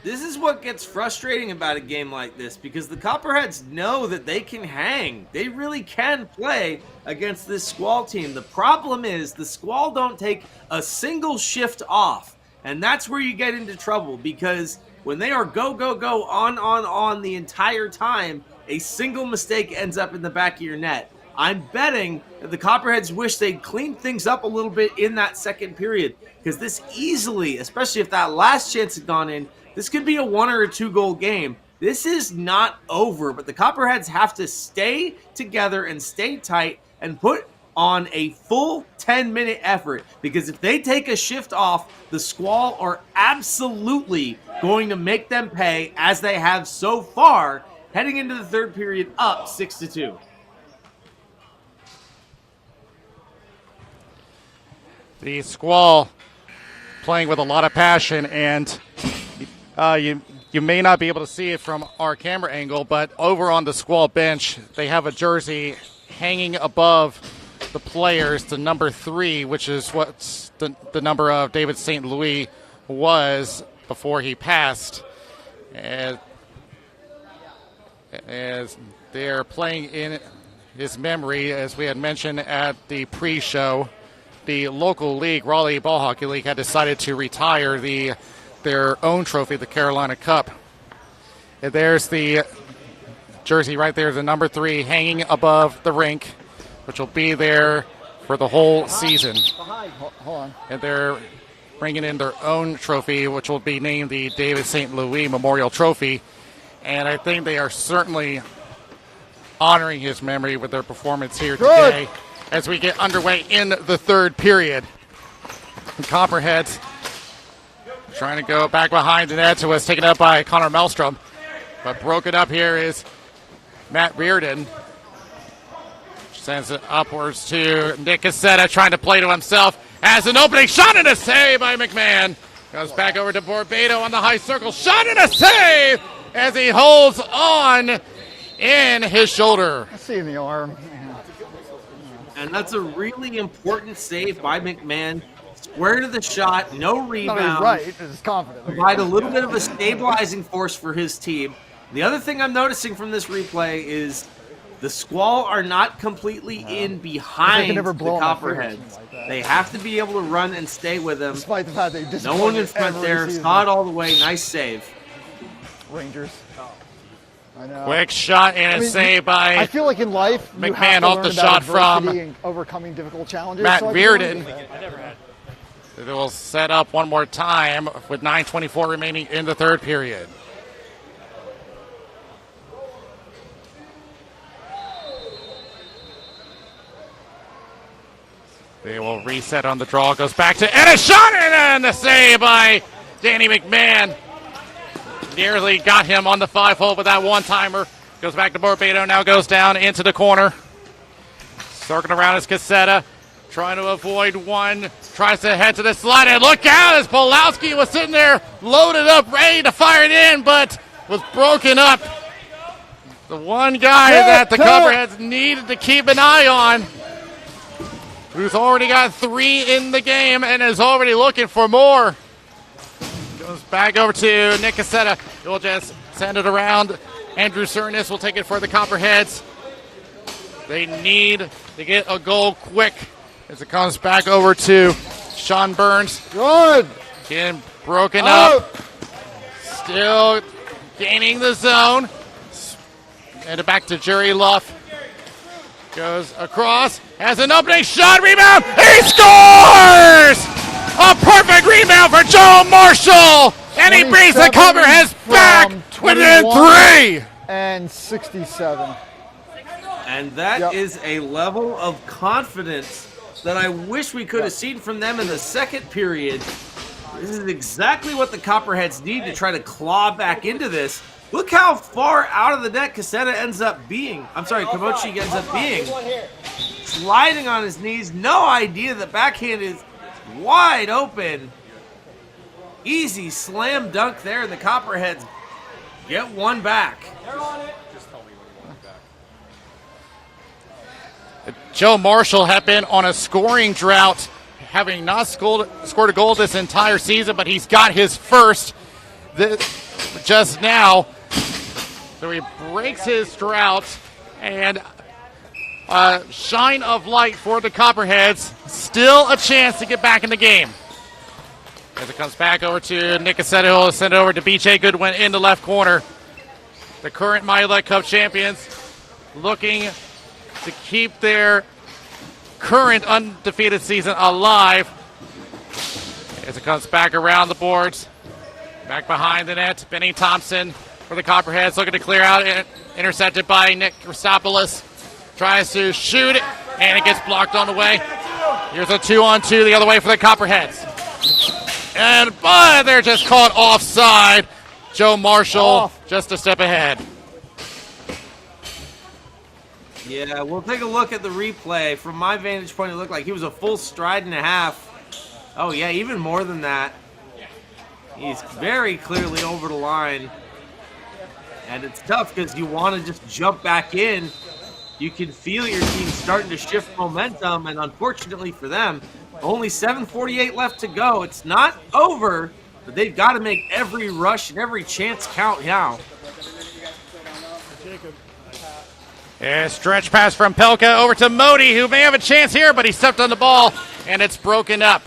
Speaker 1: This is what gets frustrating about a game like this, because the Copperheads know that they can hang. They really can play against this Squall team. The problem is the Squall don't take a single shift off, and that's where you get into trouble, because when they are go, go, go, on the entire time, a single mistake ends up in the back of your net. I'm betting that the Copperheads wish they'd cleaned things up a little bit in that second period, because this easily, especially if that last chance had gone in, this could be a 1 or a 2 goal game. This is not over, but the Copperheads have to stay together and stay tight and put on a full 10-minute effort, because if they take a shift off, the Squall are absolutely going to make them pay, as they have so far, heading into the third period up 6-2.
Speaker 3: The Squall playing with a lot of passion, and you may not be able to see it from our camera angle, but over on the Squall bench, they have a jersey hanging above the players, the number 3, which is what the number of David St. Louis was before he passed. As they're playing in his memory, as we had mentioned at the pre-show, the local league, Raleigh Ball Hockey League, had decided to retire their own trophy, the Carolina Cup. And there's the jersey right there, the number 3 hanging above the rink, which will be there for the whole season.
Speaker 6: Hold on.
Speaker 3: And they're bringing in their own trophy, which will be named the David St. Louis Memorial Trophy. And I think they are certainly honoring his memory with their performance here today as we get underway in the third period. The Copperheads trying to go back behind the net, who was taken up by Connor Melstrom. But broken up here is Matt Reardon. Sends it upwards to Nick Cassetta, trying to play to himself. Has an opening shot and a save by McMahon. Goes back over to Borbedo on the high circle. Shot and a save as he holds on in his shoulder.
Speaker 6: I see in the arm.
Speaker 1: And that's a really important save by McMahon. Square to the shot, no
Speaker 6: Not
Speaker 1: rebound.
Speaker 6: really right, but it's confident.
Speaker 1: Provide a little bit of a stabilizing force for his team. The other thing I'm noticing from this replay is the Squall are not completely in behind
Speaker 6: never
Speaker 1: the
Speaker 6: blow up my fingers
Speaker 1: Copperheads.
Speaker 6: like that.
Speaker 1: They have to be able to run and stay with them.
Speaker 6: Despite the fact they
Speaker 1: No one in front
Speaker 6: every
Speaker 1: there.
Speaker 6: season.
Speaker 1: Saw it all the way. Nice save.
Speaker 6: Rangers. I know.
Speaker 3: Quick shot and a save by
Speaker 6: I feel like in life, you
Speaker 3: McMahon
Speaker 6: have to
Speaker 3: off
Speaker 6: learn
Speaker 3: the
Speaker 6: about
Speaker 3: shot from
Speaker 6: adversity and overcoming difficult challenges.
Speaker 3: Matt
Speaker 6: so I can
Speaker 3: Reardon.
Speaker 6: learn that.
Speaker 3: They will set up one more time with 9:24 remaining in the third period. They will reset on the draw. Goes back to Ennis. Shot and the save by Danny McMahon. Nearly got him on the 5-hole with that one-timer. Goes back to Barbato. Now goes down into the corner. Circling around is Cassetta. Trying to avoid one. Tries to head to the slide. And look out as Pulowski was sitting there loaded up, ready to fire it in, but was broken up. The one guy that the Copperheads needed to keep an eye on, who's already got 3 in the game and is already looking for more. Goes back over to Nick Cassetta. He'll just send it around. Andrew Cernis will take it for the Copperheads. They need to get a goal quick as it comes back over to Sean Burns.
Speaker 6: Good.
Speaker 3: Getting broken up. Still gaining the zone. And back to Jerry Luff. Goes across. Has an opening shot. Rebound. He scores! A perfect rebound for Joe Marshall. And he brings the Copperheads back within 3.
Speaker 6: And 67.
Speaker 1: And that is a level of confidence that I wish we could have seen from them in the second period. This is exactly what the Copperheads need to try to claw back into this. Look how far out of the net Cassetta ends up being. I'm sorry, Komochi ends up being. Sliding on his knees. No idea the backhand is wide open. Easy slam dunk there, and the Copperheads get one back.
Speaker 3: Joe Marshall had been on a scoring drought, having not scored a goal this entire season, but he's got his first just now. So he breaks his drought, and a shine of light for the Copperheads. Still a chance to get back in the game. As it comes back over to Nick Cassetta, who will send it over to BJ Goodwin in the left corner. The current Milet Cup champions looking to keep their current undefeated season alive. As it comes back around the boards. Back behind the net, Benny Thompson for the Copperheads, looking to clear out. Intercepted by Nick Christopoulos. Tries to shoot it, and it gets blocked on the way. Here's a 2-on-2 the other way for the Copperheads. But they're just caught offside. Joe Marshall just a step ahead.
Speaker 1: Yeah, we'll take a look at the replay. From my vantage point, it looked like he was a full stride and a half. Oh, yeah, even more than that. He's very clearly over the line. And it's tough because you want to just jump back in. You can feel your team starting to shift momentum, and unfortunately for them, only 7:48 left to go. It's not over, but they've got to make every rush and every chance count now.
Speaker 3: Yeah, stretch pass from Pelka over to Modi, who may have a chance here, but he stepped on the ball, and it's broken up.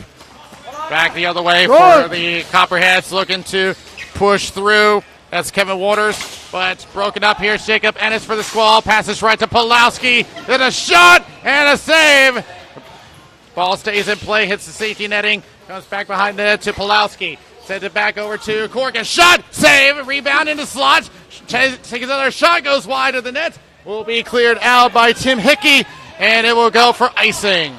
Speaker 3: Back the other way for the Copperheads, looking to push through. That's Kevin Waters, but broken up here. Jacob Ennis for the Squall. Passes right to Pulowski. Then a shot and a save. Ball stays in play, hits the safety netting. Comes back behind the net to Pulowski. Sends it back over to Corkin. Shot, save, rebound into slots. Takes another shot, goes wide of the net. Will be cleared out by Tim Hickey, and it will go for icing.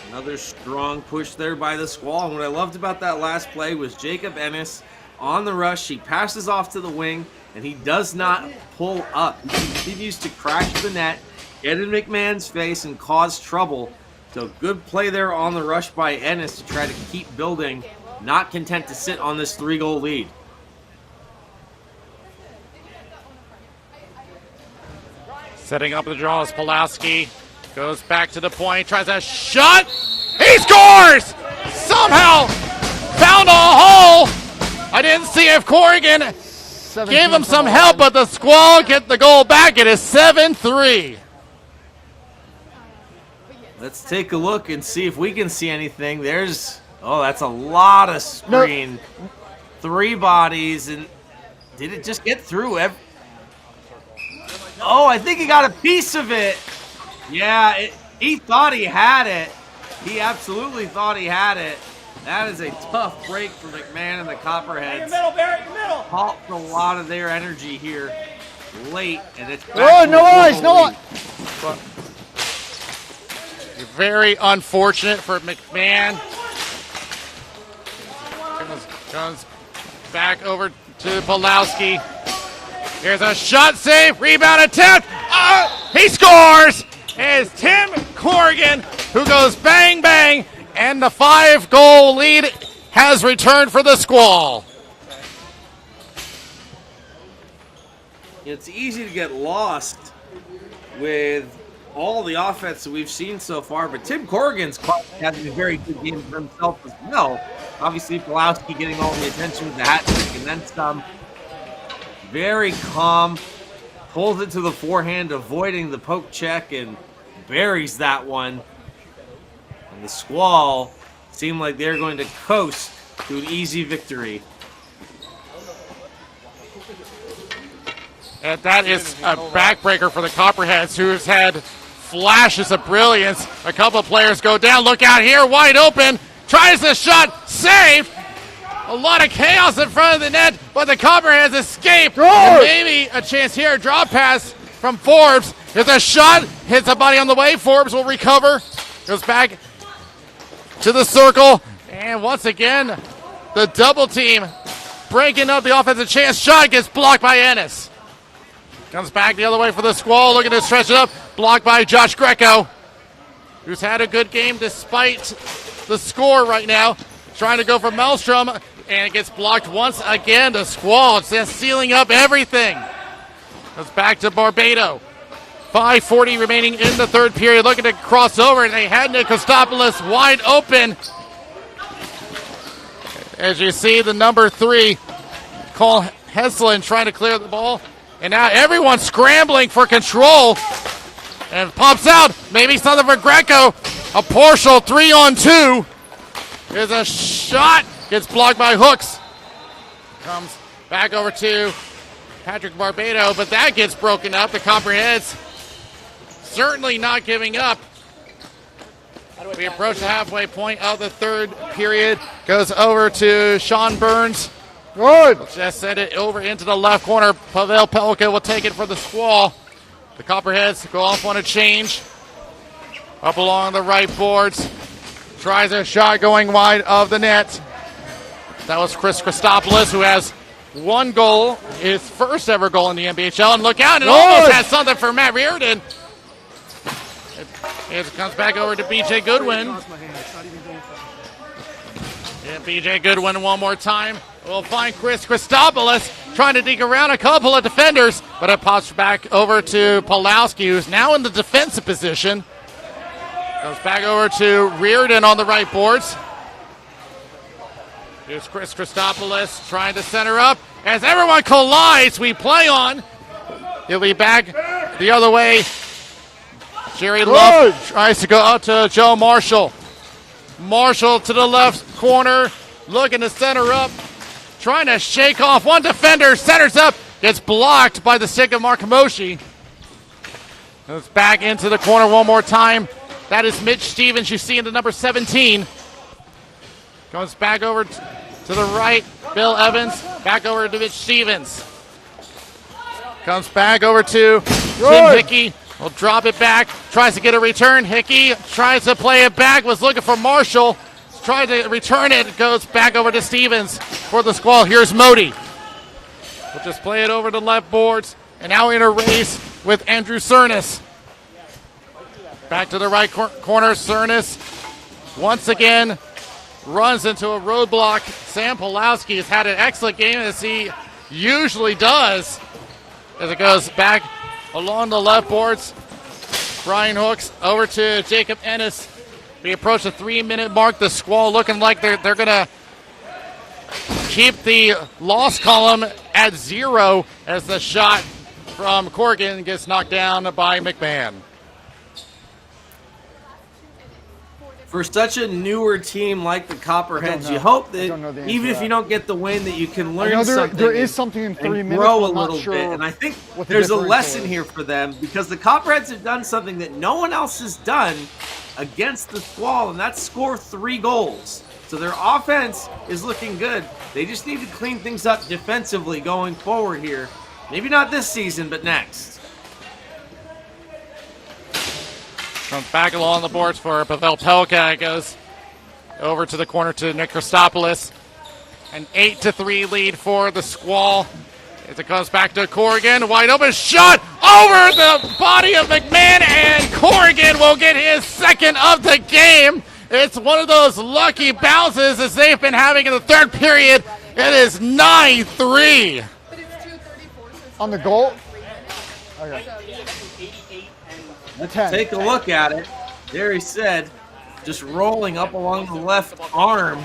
Speaker 1: Another strong push there by the Squall. And what I loved about that last play was Jacob Ennis on the rush. He passes off to the wing, and he does not pull up. He continues to crash the net, get in McMahon's face, and cause trouble. So good play there on the rush by Ennis to try to keep building, not content to sit on this 3-goal lead.
Speaker 3: Setting up the draw is Pulowski. Goes back to the point, tries a shot. He scores! Somehow found a hole. I didn't see if Corrigan gave him some help, but the Squall get the goal back. It is 7-3.
Speaker 1: Let's take a look and see if we can see anything. There's, that's a lot of screen. No. 3 bodies, and did it just get through? I think he got a piece of it. Yeah, he thought he had it. He absolutely thought he had it. That is a tough break for McMahon and the Copperheads.
Speaker 5: In the middle, Barrett, in the middle.
Speaker 1: Halts a lot of their energy here late, and it's
Speaker 6: no eyes, no eyes.
Speaker 3: But very unfortunate for McMahon. Comes back over to Pulowski. Here's a shot save, rebound attempt. He scores! It's Tim Corrigan who goes bang, bang, and the 5-goal lead has returned for the Squall.
Speaker 1: It's easy to get lost with all the offense that we've seen so far, but Tim Corrigan's having a very good game for himself as well. Obviously, Pulowski getting all the attention with the hat trick and then some. Very calm, pulls it to the forehand, avoiding the poke check, and buries that one. And the Squall seem like they're going to coast to an easy victory.
Speaker 3: And that is a backbreaker for the Copperheads, who's had flashes of brilliance. A couple of players go down. Look out here, wide open. Tries the shot, saved. A lot of chaos in front of the net, but the Copperheads escape. And maybe a chance here. Drop pass from Forbes. There's a shot, hits a body on the way. Forbes will recover. Goes back to the circle. And once again, the double team breaking up the offensive chance. Shot gets blocked by Ennis. Comes back the other way for the Squall, looking to stretch it up. Blocked by Josh Greco, who's had a good game despite the score right now. Trying to go for Maelstrom, and it gets blocked once again. The Squall just sealing up everything. Goes back to Barbado. 5:40 remaining in the third period. Looking to cross over, and they had Nick Kostopoulos wide open. As you see, the number 3, Cole Heslin, trying to clear the ball. And now everyone's scrambling for control. And pops out. Maybe something for Greco. A partial 3-on-2. There's a shot. Gets blocked by Hooks. Comes back over to Patrick Barbado. But that gets broken up. The Copperheads certainly not giving up. We approach the halfway point of the third period. Goes over to Sean Burns.
Speaker 6: Good.
Speaker 3: Just send it over into the left corner. Pavel Pelka will take it for the Squall. The Copperheads go off on a change. Up along the right boards. Tries a shot going wide of the net. That was Chris Christopoulos, who has 1 goal, his first ever goal in the NBHL. And look out, it almost has something for Matt Reardon. It comes back over to BJ Goodwin. And BJ Goodwin one more time. We'll find Chris Christopoulos trying to dig around a couple of defenders, but it pops back over to Pulowski, who's now in the defensive position. Goes back over to Reardon on the right boards. Here's Chris Christopoulos trying to center up. As everyone collides, we play on. He'll be back the other way. Jerry Love tries to go out to Joe Marshall. Marshall to the left corner, looking to center up. Trying to shake off one defender, centers up, gets blocked by the stick of Mark Moshi. Goes back into the corner one more time. That is Mitch Stevens, you see in the number 17. Goes back over to the right, Bill Evans, back over to Mitch Stevens. Comes back over to Tim Hickey, will drop it back, tries to get a return. Hickey tries to play it back, was looking for Marshall. Trying to return it, goes back over to Stevens for the Squall. Here's Modi. We'll just play it over the left boards, and now in a race with Andrew Cernas. Back to the right corner, Cernas once again runs into a roadblock. Sam Pulowski has had an excellent game, as he usually does, as it goes back along the left boards. Brian Hooks over to Jacob Ennis. We approach the 3-minute mark. The Squall looking like they're going to keep the loss column at 0 as the shot from Corrigan gets knocked down by McMahon.
Speaker 1: For such a newer team like the Copperheads, you hope that even if you don't get the win, that you can learn something.
Speaker 6: There is something in 3 minutes.
Speaker 1: Grow a little bit. And I think there's a lesson here for them, because the Copperheads have done something that no one else has done against the Squall, and that's score 3 goals. So their offense is looking good. They just need to clean things up defensively going forward here. Maybe not this season, but next.
Speaker 3: Comes back along the boards for Pavel Pelka. Goes over to the corner to Nick Christopoulos. An 8-3 lead for the Squall. As it goes back to Corrigan. Wide open shot over the body of McMahon. And Corrigan will get his second of the game. It's one of those lucky bounces as they've been having in the third period. It is 9-3.
Speaker 6: On the goal? Okay.
Speaker 1: Let's take a look at it. There he said, just rolling up along the left arm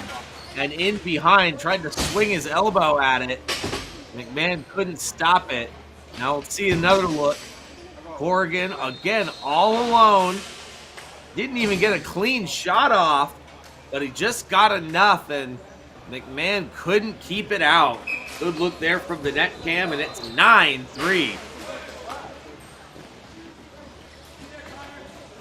Speaker 1: and in behind, tried to swing his elbow at it. McMahon couldn't stop it. Now let's see another look. Corrigan, again, all alone. Didn't even get a clean shot off, but he just got enough, and McMahon couldn't keep it out. Good look there from the net cam, and it's 9-3.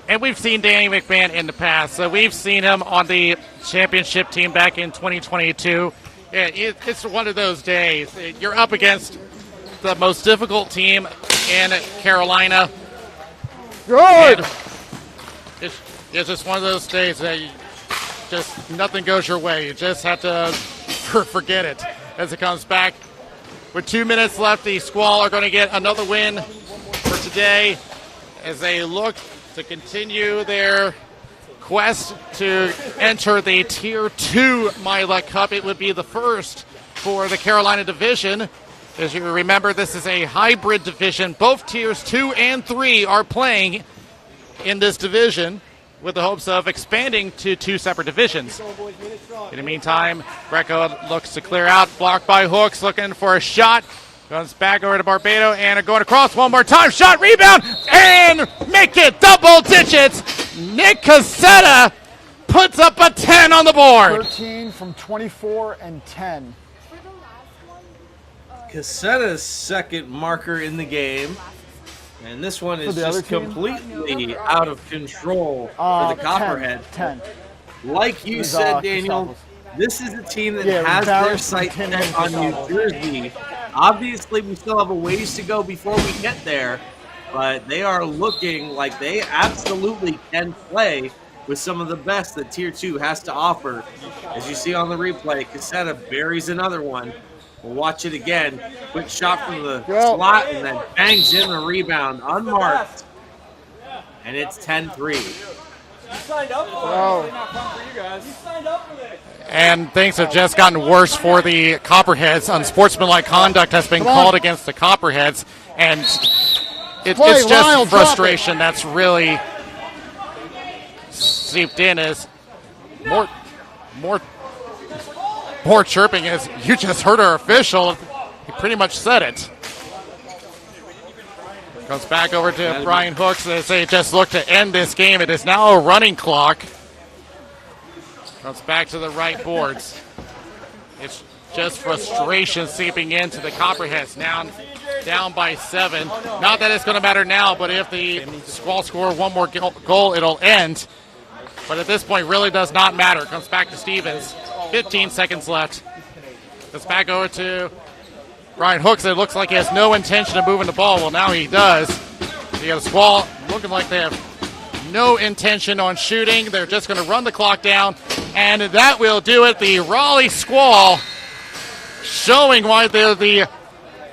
Speaker 3: And we've seen Danny McMahon in the past. So we've seen him on the championship team back in 2022. It's one of those days. You're up against the most difficult team in Carolina.
Speaker 6: Good.
Speaker 3: It's just one of those days that just nothing goes your way. You just have to forget it as it comes back. With 2 minutes left, the Squall are going to get another win for today as they look to continue their quest to enter the Tier 2 Mila Cup. It would be the first for the Carolina division. As you remember, this is a hybrid division. Both Tiers 2 and 3 are playing in this division with the hopes of expanding to 2 separate divisions. In the meantime, Greco looks to clear out, blocked by Hooks, looking for a shot. Goes back over to Barbado and going across one more time. Shot, rebound, and make it double digits. Nick Cassetta puts up a 10 on the board.
Speaker 6: 13 from 24 and 10.
Speaker 1: Cassetta's second marker in the game. And this one is
Speaker 6: the other
Speaker 1: just
Speaker 6: team?
Speaker 1: completely out of control for the Copperheads.
Speaker 6: 10.
Speaker 1: Like you said, Daniel, this is a team that has their sights set on New Jersey. Obviously, we still have a ways to go before we get there, but they are looking like they absolutely can play with some of the best that Tier 2 has to offer. As you see on the replay, Cassetta buries another one. We'll watch it again. Quick shot from the slot and then bangs in the rebound, unmarked. And it's 10-3.
Speaker 5: You signed up for it. Not fun for you guys. You signed up for this.
Speaker 3: And things have just gotten worse for the Copperheads. Unsportsmanlike conduct has been called against the Copperheads, and it's just frustration that's really seeped in as more chirping as you just heard our official. He pretty much said it. Comes back over to Brian Hooks as they just look to end this game. It is now a running clock. Comes back to the right boards. It's just frustration seeping into the Copperheads. Now down by 7. Not that it's going to matter now, but if the Squall score one more goal, it'll end. But at this point, really does not matter. Comes back to Stevens. 15 seconds left. Comes back over to Brian Hooks. It looks like he has no intention of moving the ball. Well, now he does. You got a Squall looking like they have no intention on shooting. They're just going to run the clock down, and that will do it. The Raleigh Squall showing why they're the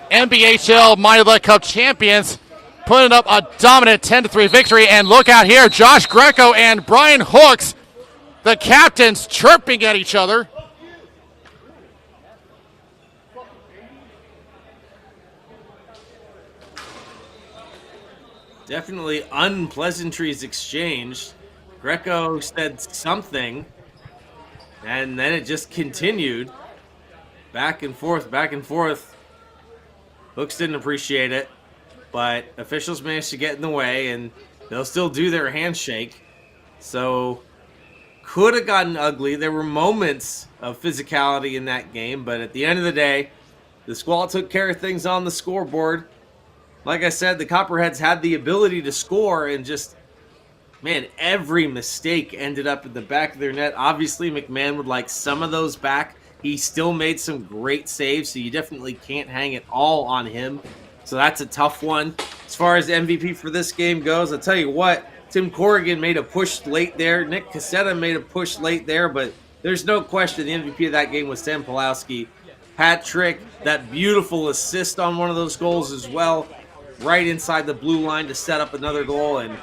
Speaker 3: NBHL Mila Cup champions, putting up a dominant 10-3 victory. And look out here, Josh Greco and Brian Hooks, the captains, chirping at each other.
Speaker 1: Definitely unpleasantries exchanged. Greco said something, and then it just continued. Back and forth, back and forth. Hooks didn't appreciate it, but officials managed to get in the way, and they'll still do their handshake. So, could have gotten ugly. There were moments of physicality in that game, but at the end of the day, the Squall took care of things on the scoreboard. Like I said, the Copperheads had the ability to score, and just, man, every mistake ended up in the back of their net. Obviously, McMahon would like some of those back. He still made some great saves, so you definitely can't hang it all on him. So that's a tough one. As far as MVP for this game goes, I'll tell you what, Tim Corrigan made a push late there. Nick Cassetta made a push late there, but there's no question the MVP of that game was Sam Pulowski. Hat trick, that beautiful assist on one of those goals as well, right inside the blue line to set up another goal. And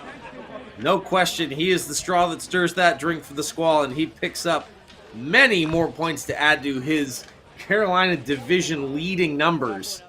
Speaker 1: no question, he is the straw that stirs that drink for the Squall, and he picks up many more points to add to his Carolina division leading numbers